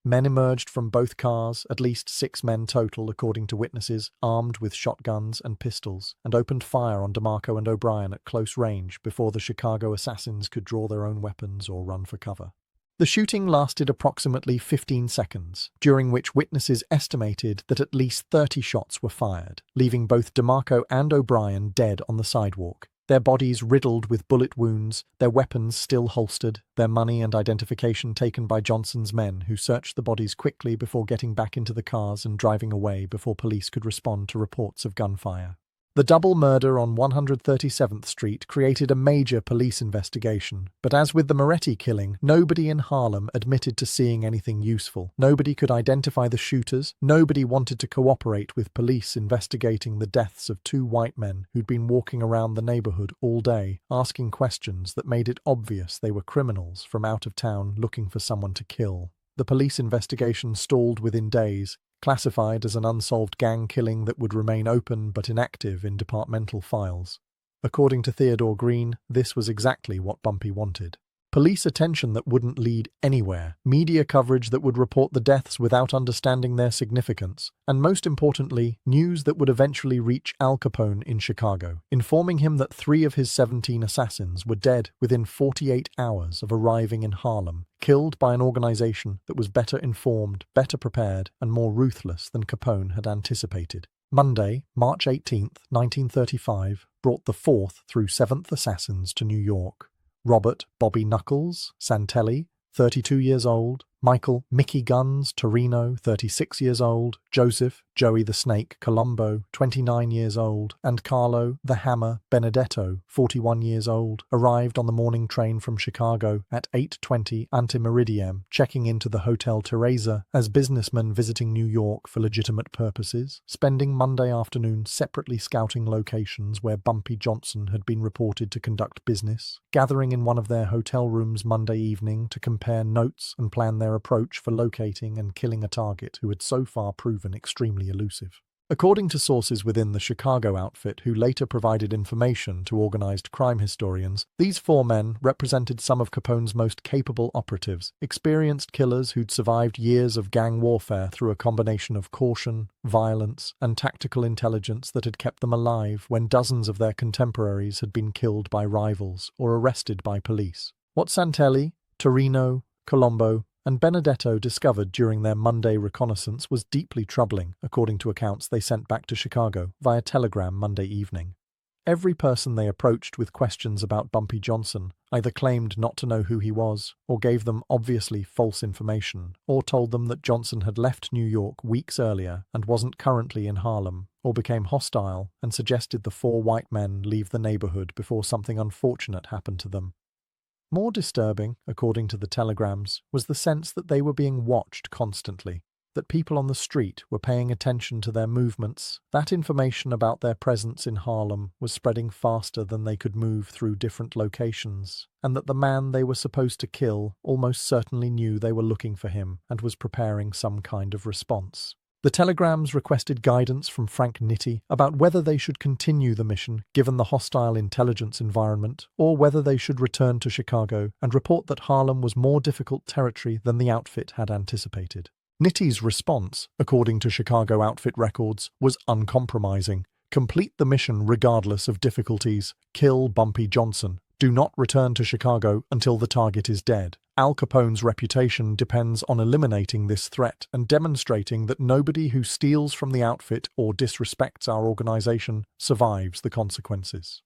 Men emerged from both cars, at least 6 men total according to witnesses, armed with shotguns and pistols, and opened fire on DeMarco and O'Brien at close range before the Chicago assassins could draw their own weapons or run for cover. The shooting lasted approximately 15 seconds, during which witnesses estimated that at least 30 shots were fired, leaving both DeMarco and O'Brien dead on the sidewalk, their bodies riddled with bullet wounds, their weapons still holstered, their money and identification taken by Johnson's men, who searched the bodies quickly before getting back into the cars and driving away before police could respond to reports of gunfire. The double murder on 137th Street created a major police investigation, but as with the Moretti killing, nobody in Harlem admitted to seeing anything useful. Nobody could identify the shooters, nobody wanted to cooperate with police investigating the deaths of 2 white men who'd been walking around the neighborhood all day, asking questions that made it obvious they were criminals from out of town looking for someone to kill. The police investigation stalled within days, classified as an unsolved gang killing that would remain open but inactive in departmental files. According to Theodore Green, this was exactly what Bumpy wanted. Police attention that wouldn't lead anywhere, media coverage that would report the deaths without understanding their significance, and most importantly, news that would eventually reach Al Capone in Chicago, informing him that 3 of his 17 assassins were dead within 48 hours of arriving in Harlem, killed by an organization that was better informed, better prepared, and more ruthless than Capone had anticipated. Monday, March 18th, 1935, brought the 4th through 7th assassins to New York. Robert Bobby Knuckles Santelli, 32 years old, Michael Mickey Guns Torino, 36 years old, Joseph Joey the Snake Colombo, 29 years old, and Carlo the Hammer Benedetto, 41 years old, arrived on the morning train from Chicago at 8:20 ante-meridium, checking into the Hotel Teresa as businessmen visiting New York for legitimate purposes, spending Monday afternoon separately scouting locations where Bumpy Johnson had been reported to conduct business, gathering in one of their hotel rooms Monday evening to compare notes and plan their approach for locating and killing a target who had so far proven extremely elusive. According to sources within the Chicago outfit who later provided information to organized crime historians, these four men represented some of Capone's most capable operatives, experienced killers who'd survived years of gang warfare through a combination of caution, violence, and tactical intelligence that had kept them alive when dozens of their contemporaries had been killed by rivals or arrested by police. What Santelli, Torino, Colombo, and Benedetto discovered during their Monday reconnaissance was deeply troubling, according to accounts they sent back to Chicago via telegram Monday evening. Every person they approached with questions about Bumpy Johnson either claimed not to know who he was, or gave them obviously false information, or told them that Johnson had left New York weeks earlier and wasn't currently in Harlem, or became hostile and suggested the four white men leave the neighborhood before something unfortunate happened to them. More disturbing, according to the telegrams, was the sense that they were being watched constantly, that people on the street were paying attention to their movements. That information about their presence in Harlem was spreading faster than they could move through different locations, and that the man they were supposed to kill almost certainly knew they were looking for him and was preparing some kind of response. The telegrams requested guidance from Frank Nitti about whether they should continue the mission given the hostile intelligence environment, or whether they should return to Chicago and report that Harlem was more difficult territory than the outfit had anticipated. Nitti's response, according to Chicago outfit records, was uncompromising. Complete the mission regardless of difficulties. Kill Bumpy Johnson. Do not return to Chicago until the target is dead. Al Capone's reputation depends on eliminating this threat and demonstrating that nobody who steals from the outfit or disrespects our organization survives the consequences.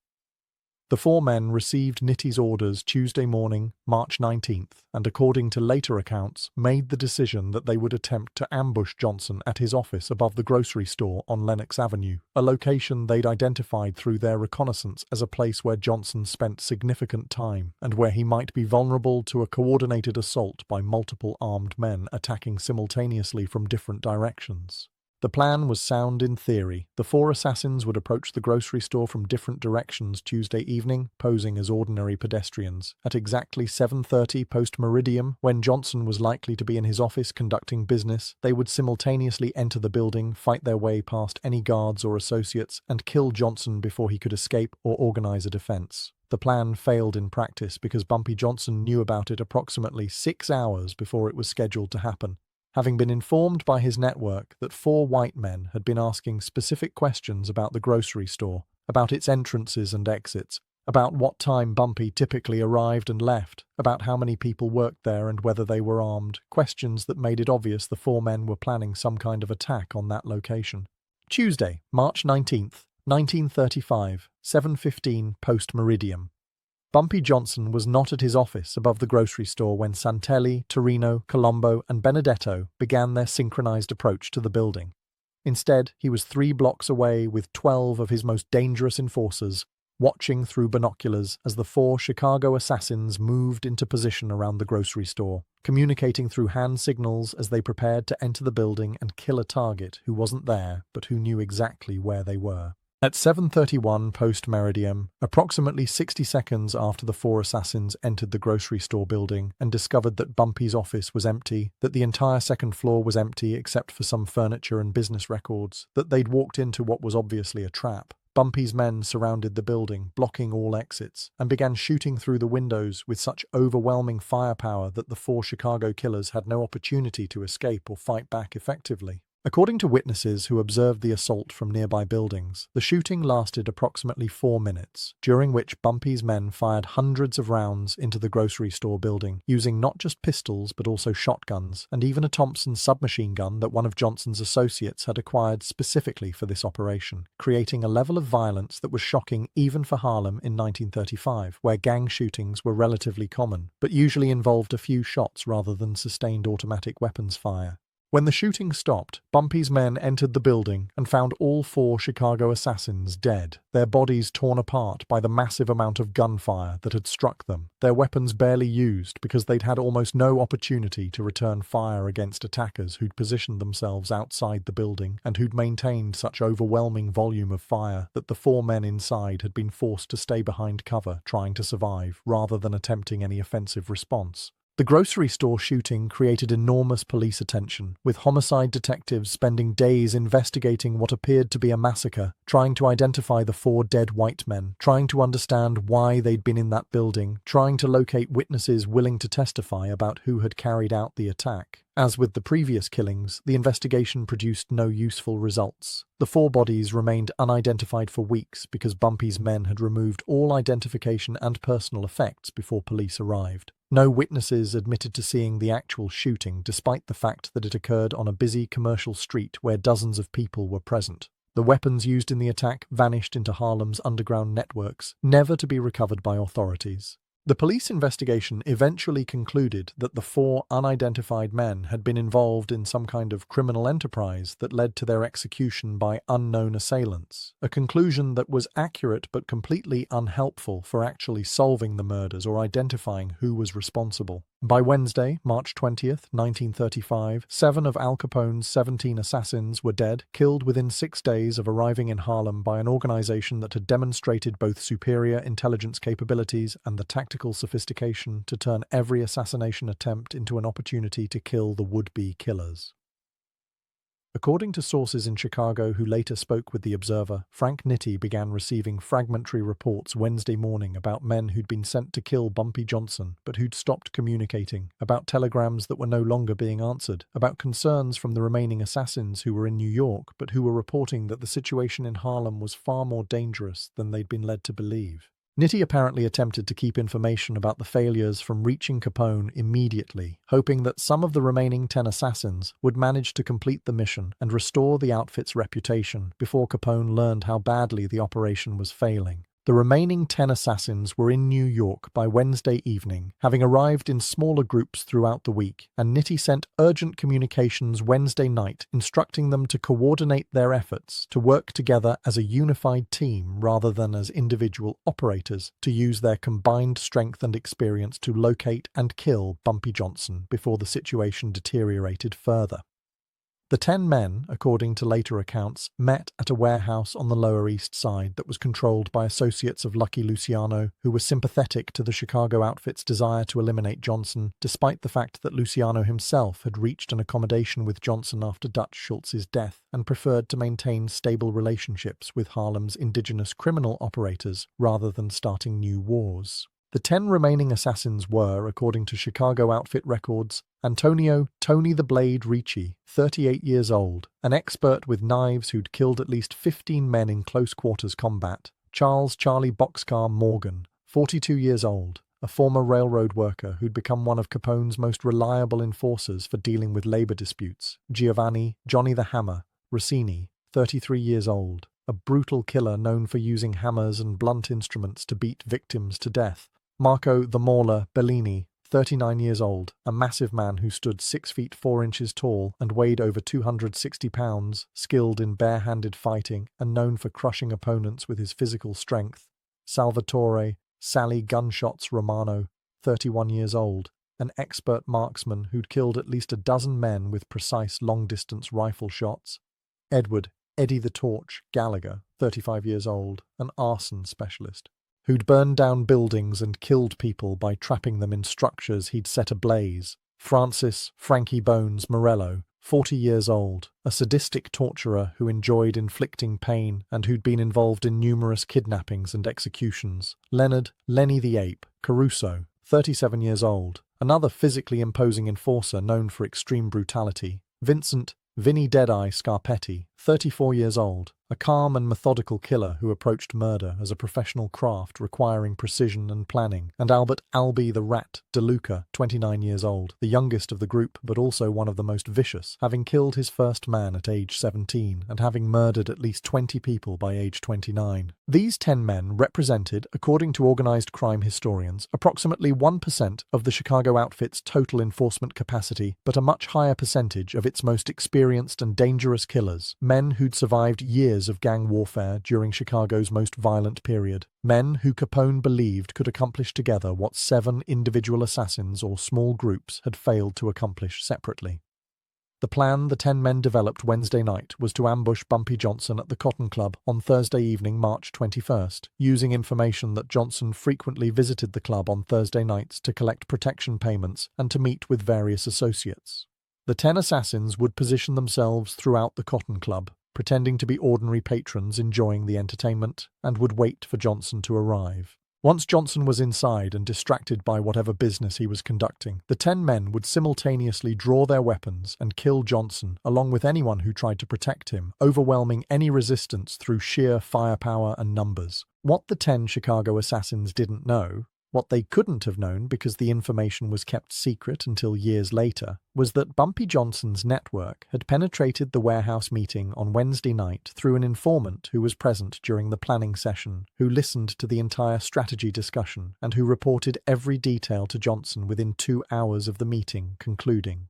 The four men received Nitti's orders Tuesday morning, March 19th, and according to later accounts, made the decision that they would attempt to ambush Johnson at his office above the grocery store on Lenox Avenue, a location they'd identified through their reconnaissance as a place where Johnson spent significant time and where he might be vulnerable to a coordinated assault by multiple armed men attacking simultaneously from different directions. The plan was sound in theory. The four assassins would approach the grocery store from different directions Tuesday evening, posing as ordinary pedestrians. At exactly 7:30 post-meridium, when Johnson was likely to be in his office conducting business, they would simultaneously enter the building, fight their way past any guards or associates, and kill Johnson before he could escape or organize a defense. The plan failed in practice because Bumpy Johnson knew about it approximately 6 hours before it was scheduled to happen. Having been informed by his network that four white men had been asking specific questions about the grocery store, about its entrances and exits, about what time Bumpy typically arrived and left, about how many people worked there and whether they were armed, questions that made it obvious the four men were planning some kind of attack on that location. Tuesday, March 19th, 1935, 7:15 post-meridium. Bumpy Johnson was not at his office above the grocery store when Santelli, Torino, Colombo, and Benedetto began their synchronized approach to the building. Instead, he was 3 blocks away with 12 of his most dangerous enforcers, watching through binoculars as the 4 Chicago assassins moved into position around the grocery store, communicating through hand signals as they prepared to enter the building and kill a target who wasn't there but who knew exactly where they were. At 7:31 post-meridium, approximately 60 seconds after the 4 assassins entered the grocery store building and discovered that Bumpy's office was empty, that the entire second floor was empty except for some furniture and business records, that they'd walked into what was obviously a trap, Bumpy's men surrounded the building, blocking all exits, and began shooting through the windows with such overwhelming firepower that the 4 Chicago killers had no opportunity to escape or fight back effectively. According to witnesses who observed the assault from nearby buildings, the shooting lasted approximately 4 minutes, during which Bumpy's men fired hundreds of rounds into the grocery store building, using not just pistols but also shotguns, and even a Thompson submachine gun that one of Johnson's associates had acquired specifically for this operation, creating a level of violence that was shocking even for Harlem in 1935, where gang shootings were relatively common, but usually involved a few shots rather than sustained automatic weapons fire. When the shooting stopped, Bumpy's men entered the building and found all 4 Chicago assassins dead, their bodies torn apart by the massive amount of gunfire that had struck them, their weapons barely used because they'd had almost no opportunity to return fire against attackers who'd positioned themselves outside the building and who'd maintained such overwhelming volume of fire that the 4 men inside had been forced to stay behind cover trying to survive rather than attempting any offensive response. The grocery store shooting created enormous police attention, with homicide detectives spending days investigating what appeared to be a massacre, trying to identify the 4 dead white men, trying to understand why they'd been in that building, trying to locate witnesses willing to testify about who had carried out the attack. As with the previous killings, the investigation produced no useful results. The 4 bodies remained unidentified for weeks because Bumpy's men had removed all identification and personal effects before police arrived. No witnesses admitted to seeing the actual shooting, despite the fact that it occurred on a busy commercial street where dozens of people were present. The weapons used in the attack vanished into Harlem's underground networks, never to be recovered by authorities. The police investigation eventually concluded that the 4 unidentified men had been involved in some kind of criminal enterprise that led to their execution by unknown assailants, a conclusion that was accurate but completely unhelpful for actually solving the murders or identifying who was responsible. By Wednesday, March 20th, 1935, 7 of Al Capone's 17 assassins were dead, killed within 6 days of arriving in Harlem by an organization that had demonstrated both superior intelligence capabilities and the tactical sophistication to turn every assassination attempt into an opportunity to kill the would-be killers. According to sources in Chicago who later spoke with The Observer, Frank Nitti began receiving fragmentary reports Wednesday morning about men who'd been sent to kill Bumpy Johnson but who'd stopped communicating, about telegrams that were no longer being answered, about concerns from the remaining assassins who were in New York but who were reporting that the situation in Harlem was far more dangerous than they'd been led to believe. Nitti apparently attempted to keep information about the failures from reaching Capone immediately, hoping that some of the remaining 10 assassins would manage to complete the mission and restore the outfit's reputation before Capone learned how badly the operation was failing. The remaining 10 assassins were in New York by Wednesday evening, having arrived in smaller groups throughout the week, and Nitti sent urgent communications Wednesday night instructing them to coordinate their efforts, to work together as a unified team rather than as individual operators, to use their combined strength and experience to locate and kill Bumpy Johnson before the situation deteriorated further. The 10 men, according to later accounts, met at a warehouse on the Lower East Side that was controlled by associates of Lucky Luciano, who were sympathetic to the Chicago outfit's desire to eliminate Johnson, despite the fact that Luciano himself had reached an accommodation with Johnson after Dutch Schultz's death and preferred to maintain stable relationships with Harlem's indigenous criminal operators rather than starting new wars. The 10 remaining assassins were, according to Chicago outfit records, Antonio "Tony the Blade" Ricci, 38 years old, an expert with knives who'd killed at least 15 men in close-quarters combat; Charles "Charlie Boxcar" Morgan, 42 years old, a former railroad worker who'd become one of Capone's most reliable enforcers for dealing with labor disputes; Giovanni "Johnny the Hammer" Rossini, 33 years old, a brutal killer known for using hammers and blunt instruments to beat victims to death; Marco the Mauler Bellini, 39 years old, a massive man who stood 6 feet 4 inches tall and weighed over 260 pounds, skilled in bare-handed fighting and known for crushing opponents with his physical strength; Salvatore Sally Gunshots Romano, 31 years old, an expert marksman who'd killed at least a dozen men with precise long-distance rifle shots; Edward Eddie the Torch Gallagher, 35 years old, an arson specialist, who'd burned down buildings and killed people by trapping them in structures he'd set ablaze; Francis Frankie Bones Morello, 40 years old, a sadistic torturer who enjoyed inflicting pain and who'd been involved in numerous kidnappings and executions; Leonard Lenny the Ape Caruso, 37 years old, another physically imposing enforcer known for extreme brutality; Vincent Vinny Deadeye Scarpetti, 34 years old, a calm and methodical killer who approached murder as a professional craft requiring precision and planning; and Albert Albie the Rat DeLuca, 29 years old, the youngest of the group but also one of the most vicious, having killed his first man at age 17 and having murdered at least 20 people by age 29. These 10 men represented, according to organized crime historians, approximately 1% of the Chicago outfit's total enforcement capacity, but a much higher percentage of its most experienced and dangerous killers, men who'd survived years of gang warfare during Chicago's most violent period, men who Capone believed could accomplish together what 7 individual assassins or small groups had failed to accomplish separately. The plan the 10 men developed Wednesday night was to ambush Bumpy Johnson at the Cotton Club on Thursday evening, March 21st, using information that Johnson frequently visited the club on Thursday nights to collect protection payments and to meet with various associates. The 10 assassins would position themselves throughout the Cotton Club, pretending to be ordinary patrons enjoying the entertainment, and would wait for Johnson to arrive. Once Johnson was inside and distracted by whatever business he was conducting, the 10 men would simultaneously draw their weapons and kill Johnson, along with anyone who tried to protect him, overwhelming any resistance through sheer firepower and numbers. What the 10 Chicago assassins didn't know, what they couldn't have known because the information was kept secret until years later, was that Bumpy Johnson's network had penetrated the warehouse meeting on Wednesday night through an informant who was present during the planning session, who listened to the entire strategy discussion, and who reported every detail to Johnson within 2 hours of the meeting concluding.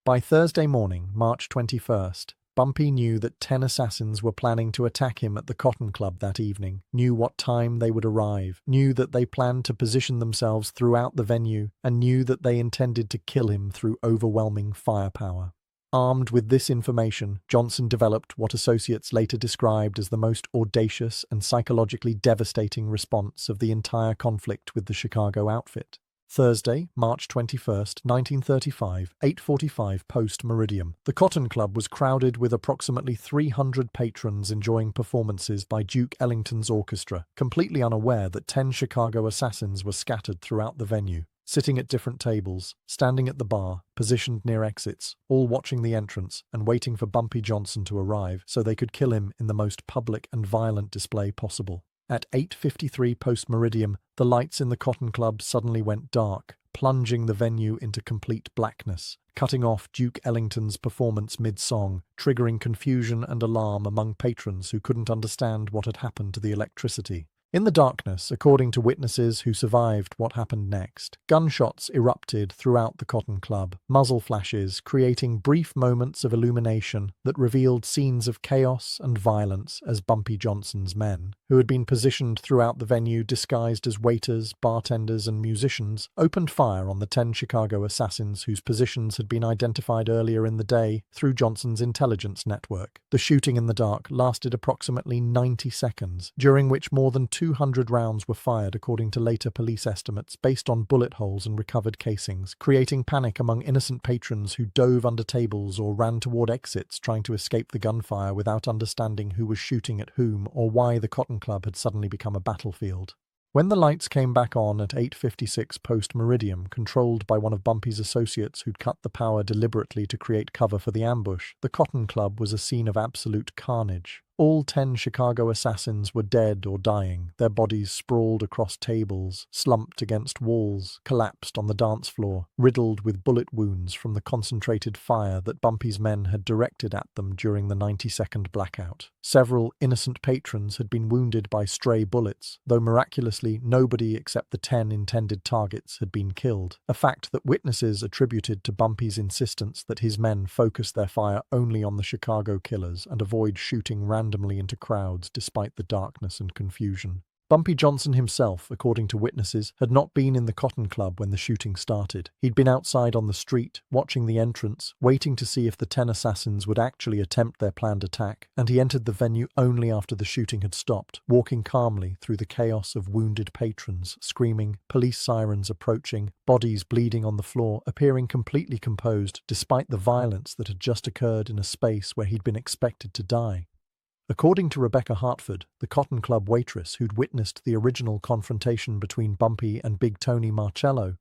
By Thursday morning, March 21st, Bumpy knew that 10 assassins were planning to attack him at the Cotton Club that evening, knew what time they would arrive, knew that they planned to position themselves throughout the venue, and knew that they intended to kill him through overwhelming firepower. Armed with this information, Johnson developed what associates later described as the most audacious and psychologically devastating response of the entire conflict with the Chicago outfit. Thursday, March 21st, 1935, 8:45 post-meridium. The Cotton Club was crowded with approximately 300 patrons enjoying performances by Duke Ellington's orchestra, completely unaware that 10 Chicago assassins were scattered throughout the venue, sitting at different tables, standing at the bar, positioned near exits, all watching the entrance and waiting for Bumpy Johnson to arrive so they could kill him in the most public and violent display possible. At 8:53 post-meridium, the lights in the Cotton Club suddenly went dark, plunging the venue into complete blackness, cutting off Duke Ellington's performance mid-song, triggering confusion and alarm among patrons who couldn't understand what had happened to the electricity. In the darkness, according to witnesses who survived what happened next, gunshots erupted throughout the Cotton Club, muzzle flashes creating brief moments of illumination that revealed scenes of chaos and violence as Bumpy Johnson's men, who had been positioned throughout the venue disguised as waiters, bartenders, and musicians, opened fire on the 10 Chicago assassins whose positions had been identified earlier in the day through Johnson's intelligence network. The shooting in the dark lasted approximately 90 seconds, during which more than 200 rounds were fired according to later police estimates based on bullet holes and recovered casings, creating panic among innocent patrons who dove under tables or ran toward exits trying to escape the gunfire without understanding who was shooting at whom or why the Cotton Club had suddenly become a battlefield. When the lights came back on at 8:56 post-meridium, controlled by one of Bumpy's associates who'd cut the power deliberately to create cover for the ambush, the Cotton Club was a scene of absolute carnage. All 10 Chicago assassins were dead or dying, their bodies sprawled across tables, slumped against walls, collapsed on the dance floor, riddled with bullet wounds from the concentrated fire that Bumpy's men had directed at them during the 90-second blackout. Several innocent patrons had been wounded by stray bullets, though miraculously nobody except the 10 intended targets had been killed, a fact that witnesses attributed to Bumpy's insistence that his men focus their fire only on the Chicago killers and avoid shooting randomly into crowds despite the darkness and confusion. Bumpy Johnson himself, according to witnesses, had not been in the Cotton Club when the shooting started. He'd been outside on the street, watching the entrance, waiting to see if the 10 assassins would actually attempt their planned attack, and he entered the venue only after the shooting had stopped, walking calmly through the chaos of wounded patrons, screaming, police sirens approaching, bodies bleeding on the floor, appearing completely composed despite the violence that had just occurred in a space where he'd been expected to die. According to Rebecca Hartford, the Cotton Club waitress who'd witnessed the original confrontation between Bumpy and Big Tony Marcello,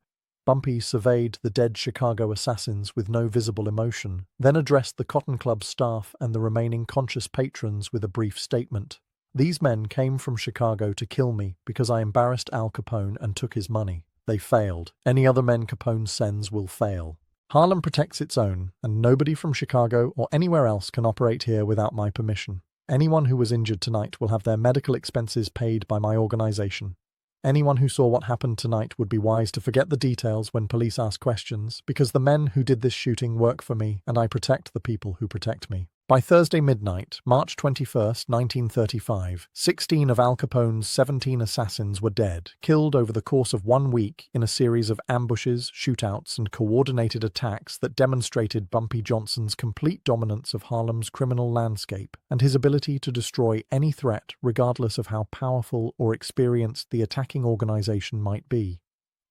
Bumpy surveyed the dead Chicago assassins with no visible emotion, then addressed the Cotton Club staff and the remaining conscious patrons with a brief statement. "These men came from Chicago to kill me because I embarrassed Al Capone and took his money. They failed. Any other men Capone sends will fail. Harlem protects its own, and nobody from Chicago or anywhere else can operate here without my permission. Anyone who was injured tonight will have their medical expenses paid by my organization. Anyone who saw what happened tonight would be wise to forget the details when police ask questions, because the men who did this shooting work for me, and I protect the people who protect me." By Thursday midnight, March 21st, 1935, 16 of Al Capone's 17 assassins were dead, killed over the course of 1 week in a series of ambushes, shootouts, and coordinated attacks that demonstrated Bumpy Johnson's complete dominance of Harlem's criminal landscape and his ability to destroy any threat regardless of how powerful or experienced the attacking organization might be.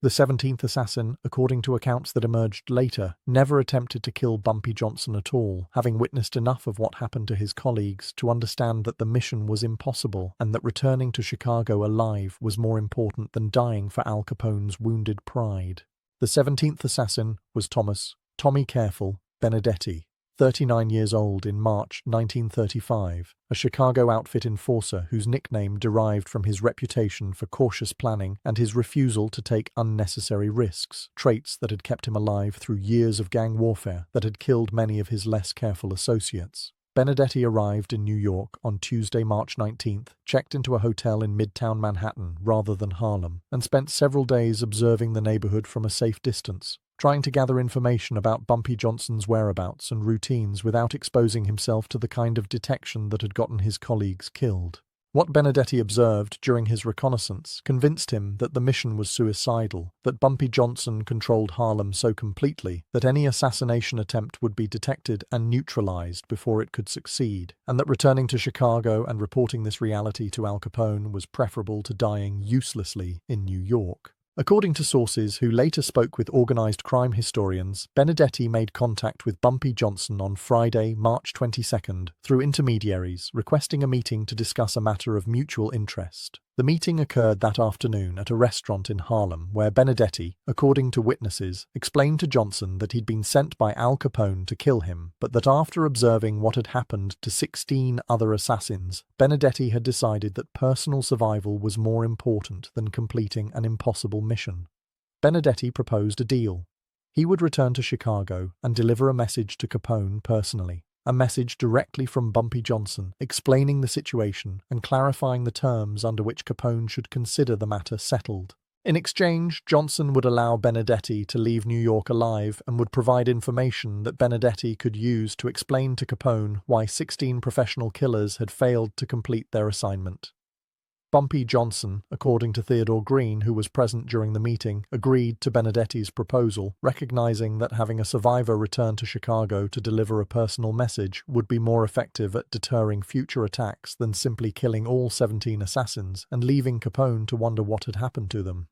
The 17th assassin, according to accounts that emerged later, never attempted to kill Bumpy Johnson at all, having witnessed enough of what happened to his colleagues to understand that the mission was impossible and that returning to Chicago alive was more important than dying for Al Capone's wounded pride. The 17th assassin was Tommy Careful Benedetti, 39 years old in March 1935, a Chicago outfit enforcer whose nickname derived from his reputation for cautious planning and his refusal to take unnecessary risks, traits that had kept him alive through years of gang warfare that had killed many of his less careful associates. Benedetti arrived in New York on Tuesday, March 19th, checked into a hotel in Midtown Manhattan rather than Harlem, and spent several days observing the neighborhood from a safe distance, trying to gather information about Bumpy Johnson's whereabouts and routines without exposing himself to the kind of detection that had gotten his colleagues killed. What Benedetti observed during his reconnaissance convinced him that the mission was suicidal, that Bumpy Johnson controlled Harlem so completely that any assassination attempt would be detected and neutralized before it could succeed, and that returning to Chicago and reporting this reality to Al Capone was preferable to dying uselessly in New York. According to sources who later spoke with organized crime historians, Benedetti made contact with Bumpy Johnson on Friday, March 22nd, through intermediaries, requesting a meeting to discuss a matter of mutual interest. The meeting occurred that afternoon at a restaurant in Harlem, where Benedetti, according to witnesses, explained to Johnson that he'd been sent by Al Capone to kill him, but that after observing what had happened to 16 other assassins, Benedetti had decided that personal survival was more important than completing an impossible mission. Benedetti proposed a deal. He would return to Chicago and deliver a message to Capone personally. A message directly from Bumpy Johnson, explaining the situation and clarifying the terms under which Capone should consider the matter settled. In exchange, Johnson would allow Benedetti to leave New York alive and would provide information that Benedetti could use to explain to Capone why 16 professional killers had failed to complete their assignment. Bumpy Johnson, according to Theodore Green, who was present during the meeting, agreed to Benedetti's proposal, recognizing that having a survivor return to Chicago to deliver a personal message would be more effective at deterring future attacks than simply killing all 17 assassins and leaving Capone to wonder what had happened to them.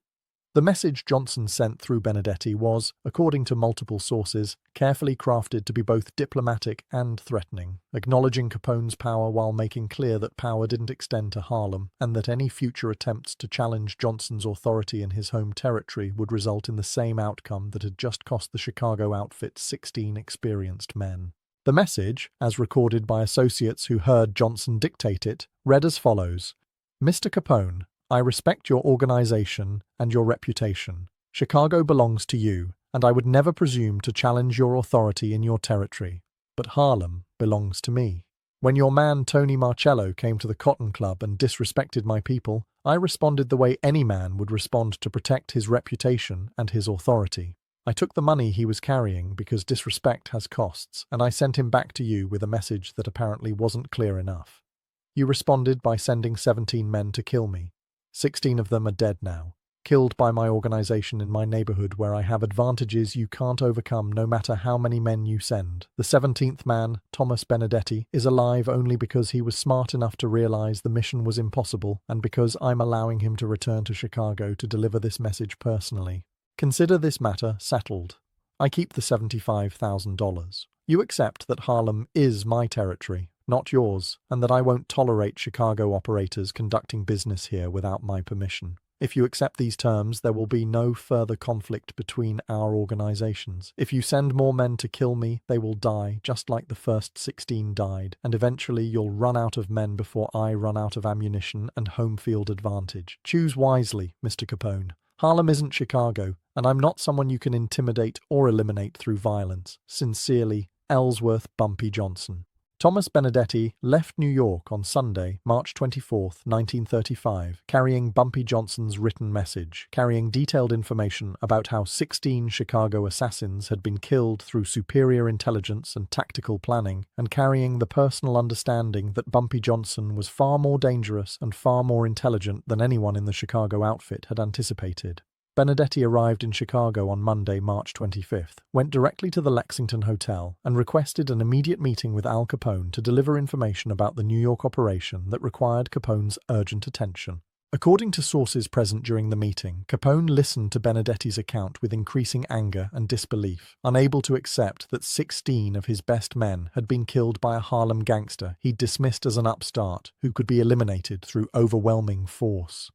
The message Johnson sent through Benedetti was, according to multiple sources, carefully crafted to be both diplomatic and threatening, acknowledging Capone's power while making clear that power didn't extend to Harlem, and that any future attempts to challenge Johnson's authority in his home territory would result in the same outcome that had just cost the Chicago outfit 16 experienced men. The message, as recorded by associates who heard Johnson dictate it, read as follows: Mr. Capone, I respect your organization and your reputation. Chicago belongs to you, and I would never presume to challenge your authority in your territory. But Harlem belongs to me. When your man Tony Marcello came to the Cotton Club and disrespected my people, I responded the way any man would respond to protect his reputation and his authority. I took the money he was carrying because disrespect has costs, and I sent him back to you with a message that apparently wasn't clear enough. You responded by sending 17 men to kill me. 16 of them are dead now, killed by my organization in my neighborhood where I have advantages you can't overcome no matter how many men you send. The 17th man, Thomas Benedetti, is alive only because he was smart enough to realize the mission was impossible and because I'm allowing him to return to Chicago to deliver this message personally. Consider this matter settled. I keep the $75,000. You accept that Harlem is my territory, not yours, and that I won't tolerate Chicago operators conducting business here without my permission. If you accept these terms, there will be no further conflict between our organizations. If you send more men to kill me, they will die, just like the first 16 died, and eventually you'll run out of men before I run out of ammunition and home field advantage. Choose wisely, Mr. Capone. Harlem isn't Chicago, and I'm not someone you can intimidate or eliminate through violence. Sincerely, Ellsworth Bumpy Johnson. Thomas Benedetti left New York on Sunday, March 24, 1935, carrying Bumpy Johnson's written message, carrying detailed information about how 16 Chicago assassins had been killed through superior intelligence and tactical planning, and carrying the personal understanding that Bumpy Johnson was far more dangerous and far more intelligent than anyone in the Chicago outfit had anticipated. Benedetti arrived in Chicago on Monday, March 25th, went directly to the Lexington Hotel, and requested an immediate meeting with Al Capone to deliver information about the New York operation that required Capone's urgent attention. According to sources present during the meeting, Capone listened to Benedetti's account with increasing anger and disbelief, unable to accept that 16 of his best men had been killed by a Harlem gangster he dismissed as an upstart who could be eliminated through overwhelming force.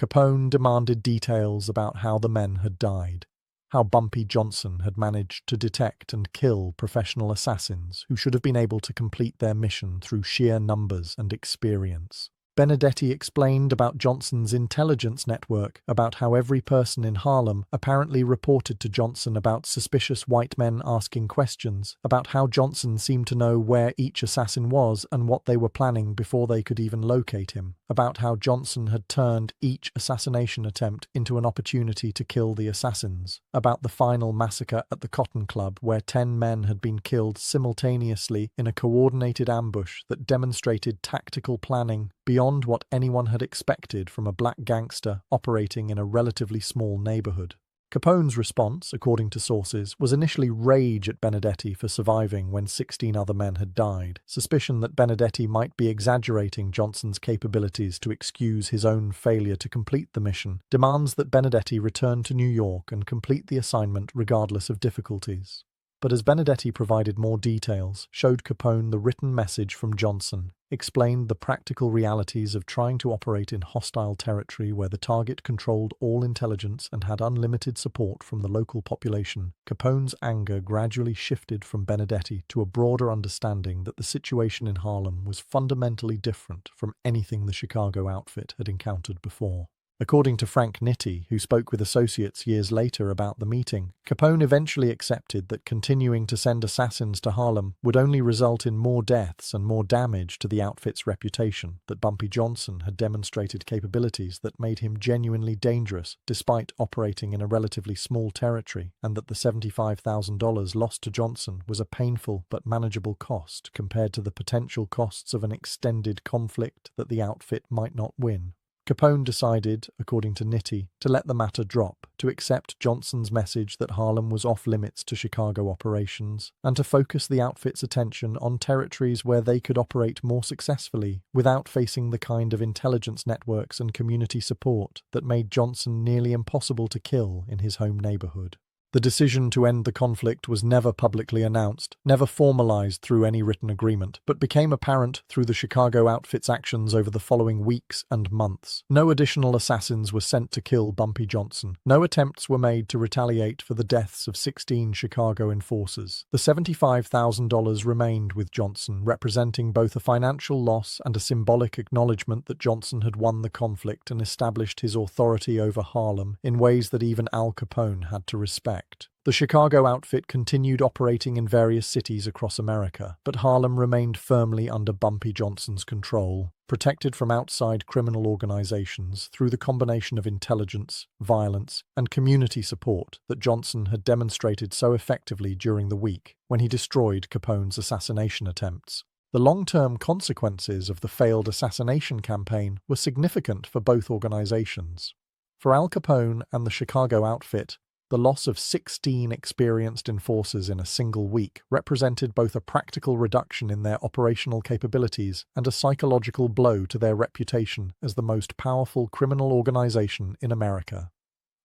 Capone demanded details about how the men had died, how Bumpy Johnson had managed to detect and kill professional assassins who should have been able to complete their mission through sheer numbers and experience. Benedetti explained about Johnson's intelligence network, about how every person in Harlem apparently reported to Johnson about suspicious white men asking questions, about how Johnson seemed to know where each assassin was and what they were planning before they could even locate him, about how Johnson had turned each assassination attempt into an opportunity to kill the assassins, about the final massacre at the Cotton Club where 10 men had been killed simultaneously in a coordinated ambush that demonstrated tactical planning beyond what anyone had expected from a black gangster operating in a relatively small neighborhood. Capone's response, according to sources, was initially rage at Benedetti for surviving when 16 other men had died, suspicion that Benedetti might be exaggerating Johnson's capabilities to excuse his own failure to complete the mission, demands that Benedetti return to New York and complete the assignment regardless of difficulties. But as Benedetti provided more details, showed Capone the written message from Johnson, explained the practical realities of trying to operate in hostile territory where the target controlled all intelligence and had unlimited support from the local population, Capone's anger gradually shifted from Benedetti to a broader understanding that the situation in Harlem was fundamentally different from anything the Chicago outfit had encountered before. According to Frank Nitti, who spoke with associates years later about the meeting, Capone eventually accepted that continuing to send assassins to Harlem would only result in more deaths and more damage to the outfit's reputation, that Bumpy Johnson had demonstrated capabilities that made him genuinely dangerous despite operating in a relatively small territory, and that the $75,000 lost to Johnson was a painful but manageable cost compared to the potential costs of an extended conflict that the outfit might not win. Capone decided, according to Nitti, to let the matter drop, to accept Johnson's message that Harlem was off-limits to Chicago operations, and to focus the outfit's attention on territories where they could operate more successfully without facing the kind of intelligence networks and community support that made Johnson nearly impossible to kill in his home neighborhood. The decision to end the conflict was never publicly announced, never formalized through any written agreement, but became apparent through the Chicago outfit's actions over the following weeks and months. No additional assassins were sent to kill Bumpy Johnson. No attempts were made to retaliate for the deaths of 16 Chicago enforcers. The $75,000 remained with Johnson, representing both a financial loss and a symbolic acknowledgement that Johnson had won the conflict and established his authority over Harlem in ways that even Al Capone had to respect. The Chicago outfit continued operating in various cities across America, but Harlem remained firmly under Bumpy Johnson's control, protected from outside criminal organizations through the combination of intelligence, violence, and community support that Johnson had demonstrated so effectively during the week when he destroyed Capone's assassination attempts. The long-term consequences of the failed assassination campaign were significant for both organizations. For Al Capone and the Chicago outfit, the loss of 16 experienced enforcers in a single week represented both a practical reduction in their operational capabilities and a psychological blow to their reputation as the most powerful criminal organization in America.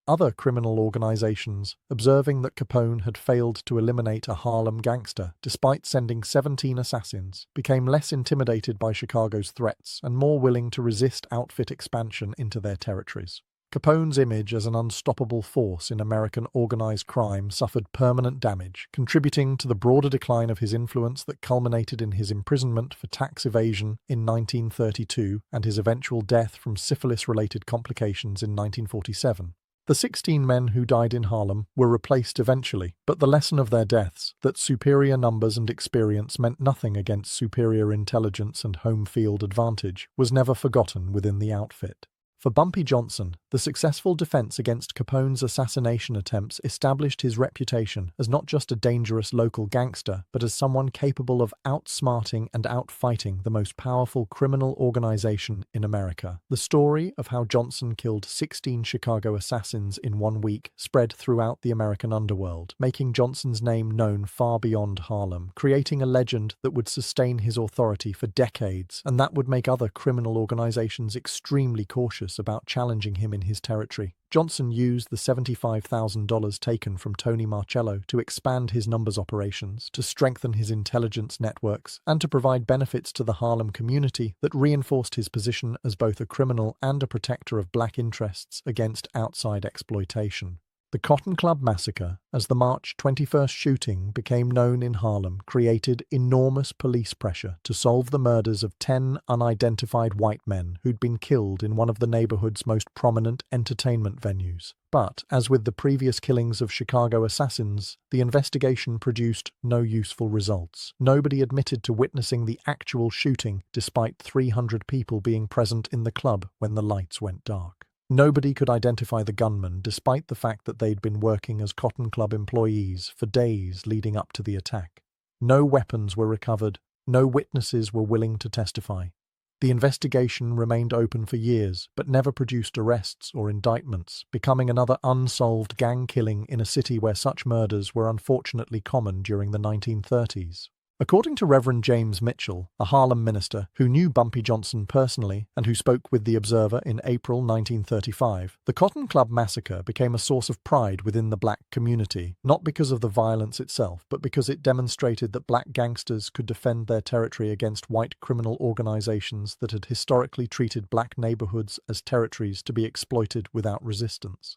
Other criminal organizations, observing that Capone had failed to eliminate a Harlem gangster despite sending 17 assassins, became less intimidated by Chicago's threats and more willing to resist outfit expansion into their territories. Capone's image as an unstoppable force in American organized crime suffered permanent damage, contributing to the broader decline of his influence that culminated in his imprisonment for tax evasion in 1932 and his eventual death from syphilis-related complications in 1947. The 16 men who died in Harlem were replaced eventually, but the lesson of their deaths, that superior numbers and experience meant nothing against superior intelligence and home field advantage, was never forgotten within the outfit. For Bumpy Johnson, the successful defense against Capone's assassination attempts established his reputation as not just a dangerous local gangster, but as someone capable of outsmarting and outfighting the most powerful criminal organization in America. The story of how Johnson killed 16 Chicago assassins in 1 week spread throughout the American underworld, making Johnson's name known far beyond Harlem, creating a legend that would sustain his authority for decades, and that would make other criminal organizations extremely cautious about challenging him in his territory. Johnson used the $75,000 taken from Tony Marcello to expand his numbers operations, to strengthen his intelligence networks, and to provide benefits to the Harlem community that reinforced his position as both a criminal and a protector of black interests against outside exploitation. The Cotton Club Massacre, as the March 21st shooting became known in Harlem, created enormous police pressure to solve the murders of 10 unidentified white men who'd been killed in one of the neighborhood's most prominent entertainment venues. But, as with the previous killings of Chicago assassins, the investigation produced no useful results. Nobody admitted to witnessing the actual shooting, despite 300 people being present in the club when the lights went dark. Nobody could identify the gunman, despite the fact that they'd been working as Cotton Club employees for days leading up to the attack. No weapons were recovered, no witnesses were willing to testify. The investigation remained open for years, but never produced arrests or indictments, becoming another unsolved gang killing in a city where such murders were unfortunately common during the 1930s. According to Reverend James Mitchell, a Harlem minister who knew Bumpy Johnson personally and who spoke with The Observer in April 1935, the Cotton Club Massacre became a source of pride within the black community, not because of the violence itself, but because it demonstrated that black gangsters could defend their territory against white criminal organizations that had historically treated black neighborhoods as territories to be exploited without resistance.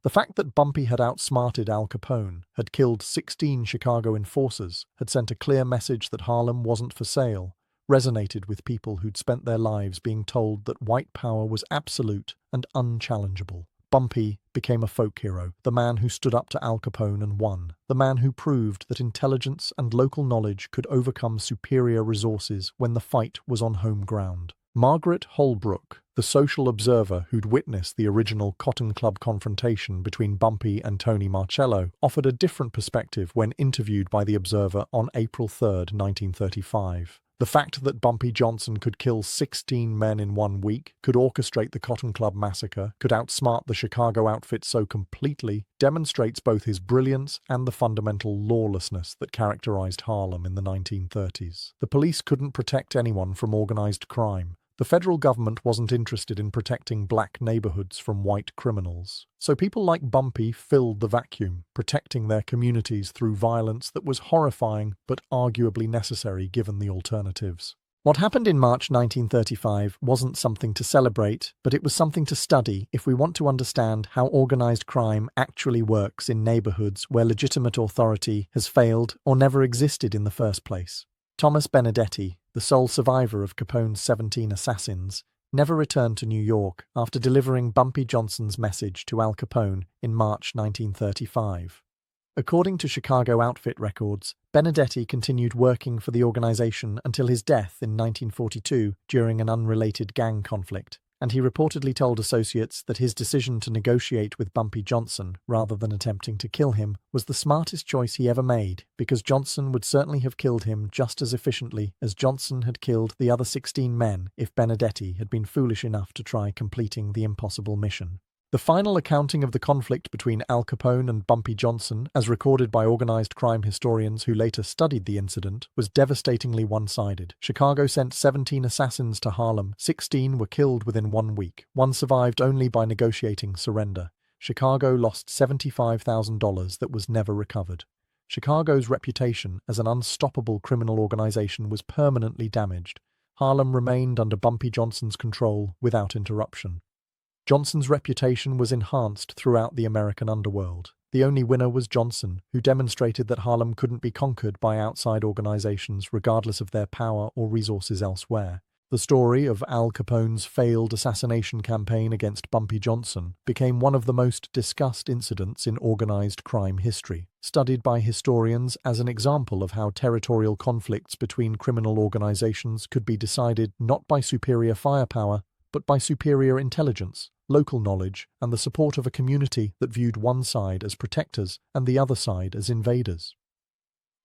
The fact that Bumpy had outsmarted Al Capone, had killed 16 Chicago enforcers, had sent a clear message that Harlem wasn't for sale, resonated with people who'd spent their lives being told that white power was absolute and unchallengeable. Bumpy became a folk hero, the man who stood up to Al Capone and won, the man who proved that intelligence and local knowledge could overcome superior resources when the fight was on home ground. Margaret Holbrook, the social observer who'd witnessed the original Cotton Club confrontation between Bumpy and Tony Marcello, offered a different perspective when interviewed by The Observer on April 3, 1935. The fact that Bumpy Johnson could kill 16 men in 1 week, could orchestrate the Cotton Club Massacre, could outsmart the Chicago outfit so completely, demonstrates both his brilliance and the fundamental lawlessness that characterized Harlem in the 1930s. The police couldn't protect anyone from organized crime. The federal government wasn't interested in protecting black neighborhoods from white criminals. So people like Bumpy filled the vacuum, protecting their communities through violence that was horrifying but arguably necessary given the alternatives. What happened in March 1935 wasn't something to celebrate, but it was something to study if we want to understand how organized crime actually works in neighborhoods where legitimate authority has failed or never existed in the first place. Thomas Benedetti, the sole survivor of Capone's 17 assassins, never returned to New York after delivering Bumpy Johnson's message to Al Capone in March 1935. According to Chicago outfit records, Benedetti continued working for the organization until his death in 1942 during an unrelated gang conflict, and he reportedly told associates that his decision to negotiate with Bumpy Johnson, rather than attempting to kill him, was the smartest choice he ever made, because Johnson would certainly have killed him just as efficiently as Johnson had killed the other 16 men if Benedetti had been foolish enough to try completing the impossible mission. The final accounting of the conflict between Al Capone and Bumpy Johnson, as recorded by organized crime historians who later studied the incident, was devastatingly one-sided. Chicago sent 17 assassins to Harlem, 16 were killed within 1 week, one survived only by negotiating surrender. Chicago lost $75,000 that was never recovered. Chicago's reputation as an unstoppable criminal organization was permanently damaged. Harlem remained under Bumpy Johnson's control without interruption. Johnson's reputation was enhanced throughout the American underworld. The only winner was Johnson, who demonstrated that Harlem couldn't be conquered by outside organizations regardless of their power or resources elsewhere. The story of Al Capone's failed assassination campaign against Bumpy Johnson became one of the most discussed incidents in organized crime history, studied by historians as an example of how territorial conflicts between criminal organizations could be decided not by superior firepower, but by superior intelligence, local knowledge, and the support of a community that viewed one side as protectors and the other side as invaders.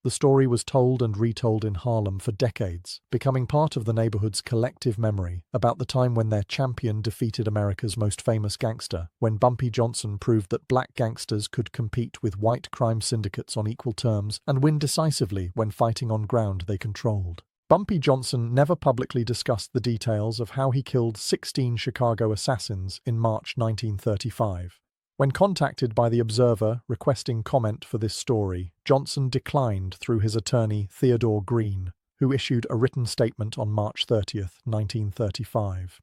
The story was told and retold in Harlem for decades, becoming part of the neighborhood's collective memory about the time when their champion defeated America's most famous gangster, when Bumpy Johnson proved that black gangsters could compete with white crime syndicates on equal terms and win decisively when fighting on ground they controlled. Bumpy Johnson never publicly discussed the details of how he killed 16 Chicago assassins in March 1935. When contacted by The Observer requesting comment for this story, Johnson declined through his attorney Theodore Green, who issued a written statement on March 30, 1935.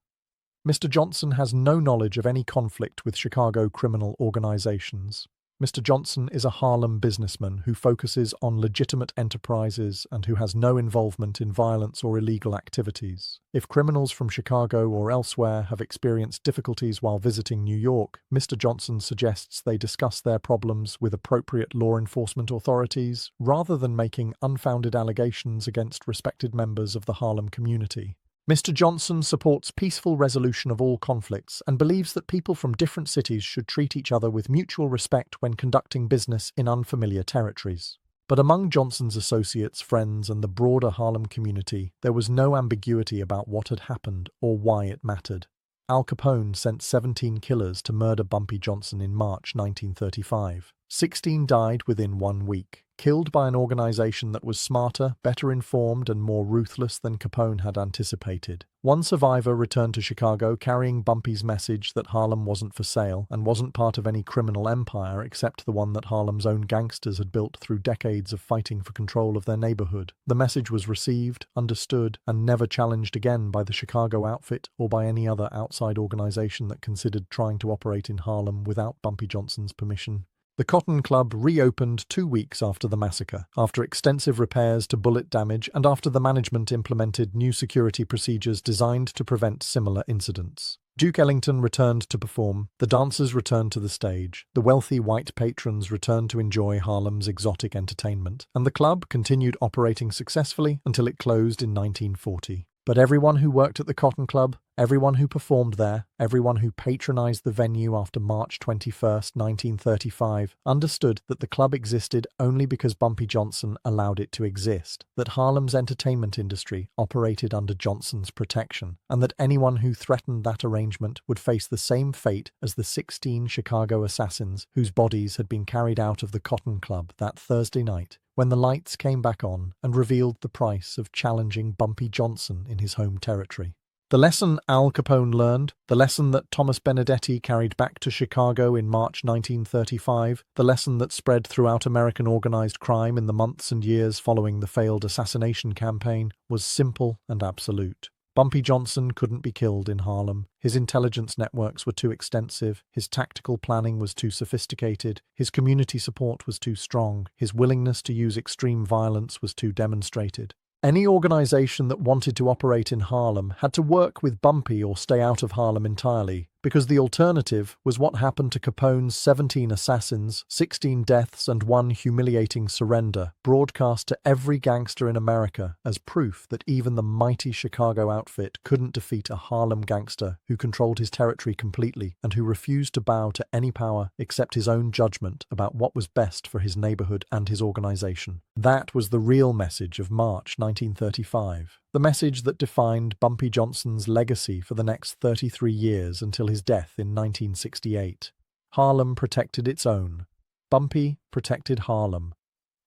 Mr. Johnson has no knowledge of any conflict with Chicago criminal organizations. Mr. Johnson is a Harlem businessman who focuses on legitimate enterprises and who has no involvement in violence or illegal activities. If criminals from Chicago or elsewhere have experienced difficulties while visiting New York, Mr. Johnson suggests they discuss their problems with appropriate law enforcement authorities rather than making unfounded allegations against respected members of the Harlem community. Mr. Johnson supports peaceful resolution of all conflicts and believes that people from different cities should treat each other with mutual respect when conducting business in unfamiliar territories. But among Johnson's associates, friends, and the broader Harlem community, there was no ambiguity about what had happened or why it mattered. Al Capone sent 17 killers to murder Bumpy Johnson in March 1935. 16 died within 1 week, killed by an organization that was smarter, better informed, and more ruthless than Capone had anticipated. One survivor returned to Chicago carrying Bumpy's message that Harlem wasn't for sale and wasn't part of any criminal empire except the one that Harlem's own gangsters had built through decades of fighting for control of their neighborhood. The message was received, understood, and never challenged again by the Chicago outfit or by any other outside organization that considered trying to operate in Harlem without Bumpy Johnson's permission. The Cotton Club reopened 2 weeks after the massacre, after extensive repairs to bullet damage and after the management implemented new security procedures designed to prevent similar incidents. Duke Ellington returned to perform, the dancers returned to the stage, the wealthy white patrons returned to enjoy Harlem's exotic entertainment, and the club continued operating successfully until it closed in 1940. But everyone who worked at the Cotton Club, everyone who performed there, everyone who patronized the venue after March 21, 1935, understood that the club existed only because Bumpy Johnson allowed it to exist, that Harlem's entertainment industry operated under Johnson's protection, and that anyone who threatened that arrangement would face the same fate as the 16 Chicago assassins whose bodies had been carried out of the Cotton Club that Thursday night, when the lights came back on and revealed the price of challenging Bumpy Johnson in his home territory. The lesson Al Capone learned, the lesson that Thomas Benedetti carried back to Chicago in March 1935, the lesson that spread throughout American organized crime in the months and years following the failed assassination campaign, was simple and absolute. Bumpy Johnson couldn't be killed in Harlem. His intelligence networks were too extensive, his tactical planning was too sophisticated, his community support was too strong, his willingness to use extreme violence was too demonstrated. Any organization that wanted to operate in Harlem had to work with Bumpy or stay out of Harlem entirely, because the alternative was what happened to Capone's 17 assassins, 16 deaths, and 1 humiliating surrender, broadcast to every gangster in America as proof that even the mighty Chicago outfit couldn't defeat a Harlem gangster who controlled his territory completely and who refused to bow to any power except his own judgment about what was best for his neighborhood and his organization. That was the real message of March 1935. The message that defined Bumpy Johnson's legacy for the next 33 years until his death in 1968. Harlem protected its own. Bumpy protected Harlem.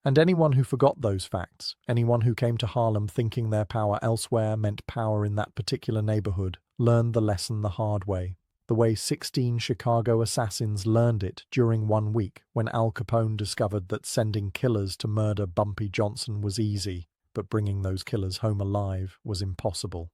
And anyone who forgot those facts, anyone who came to Harlem thinking their power elsewhere meant power in that particular neighborhood, learned the lesson the hard way. The way 16 Chicago assassins learned it during 1 week when Al Capone discovered that sending killers to murder Bumpy Johnson was easy, but bringing those killers home alive was impossible.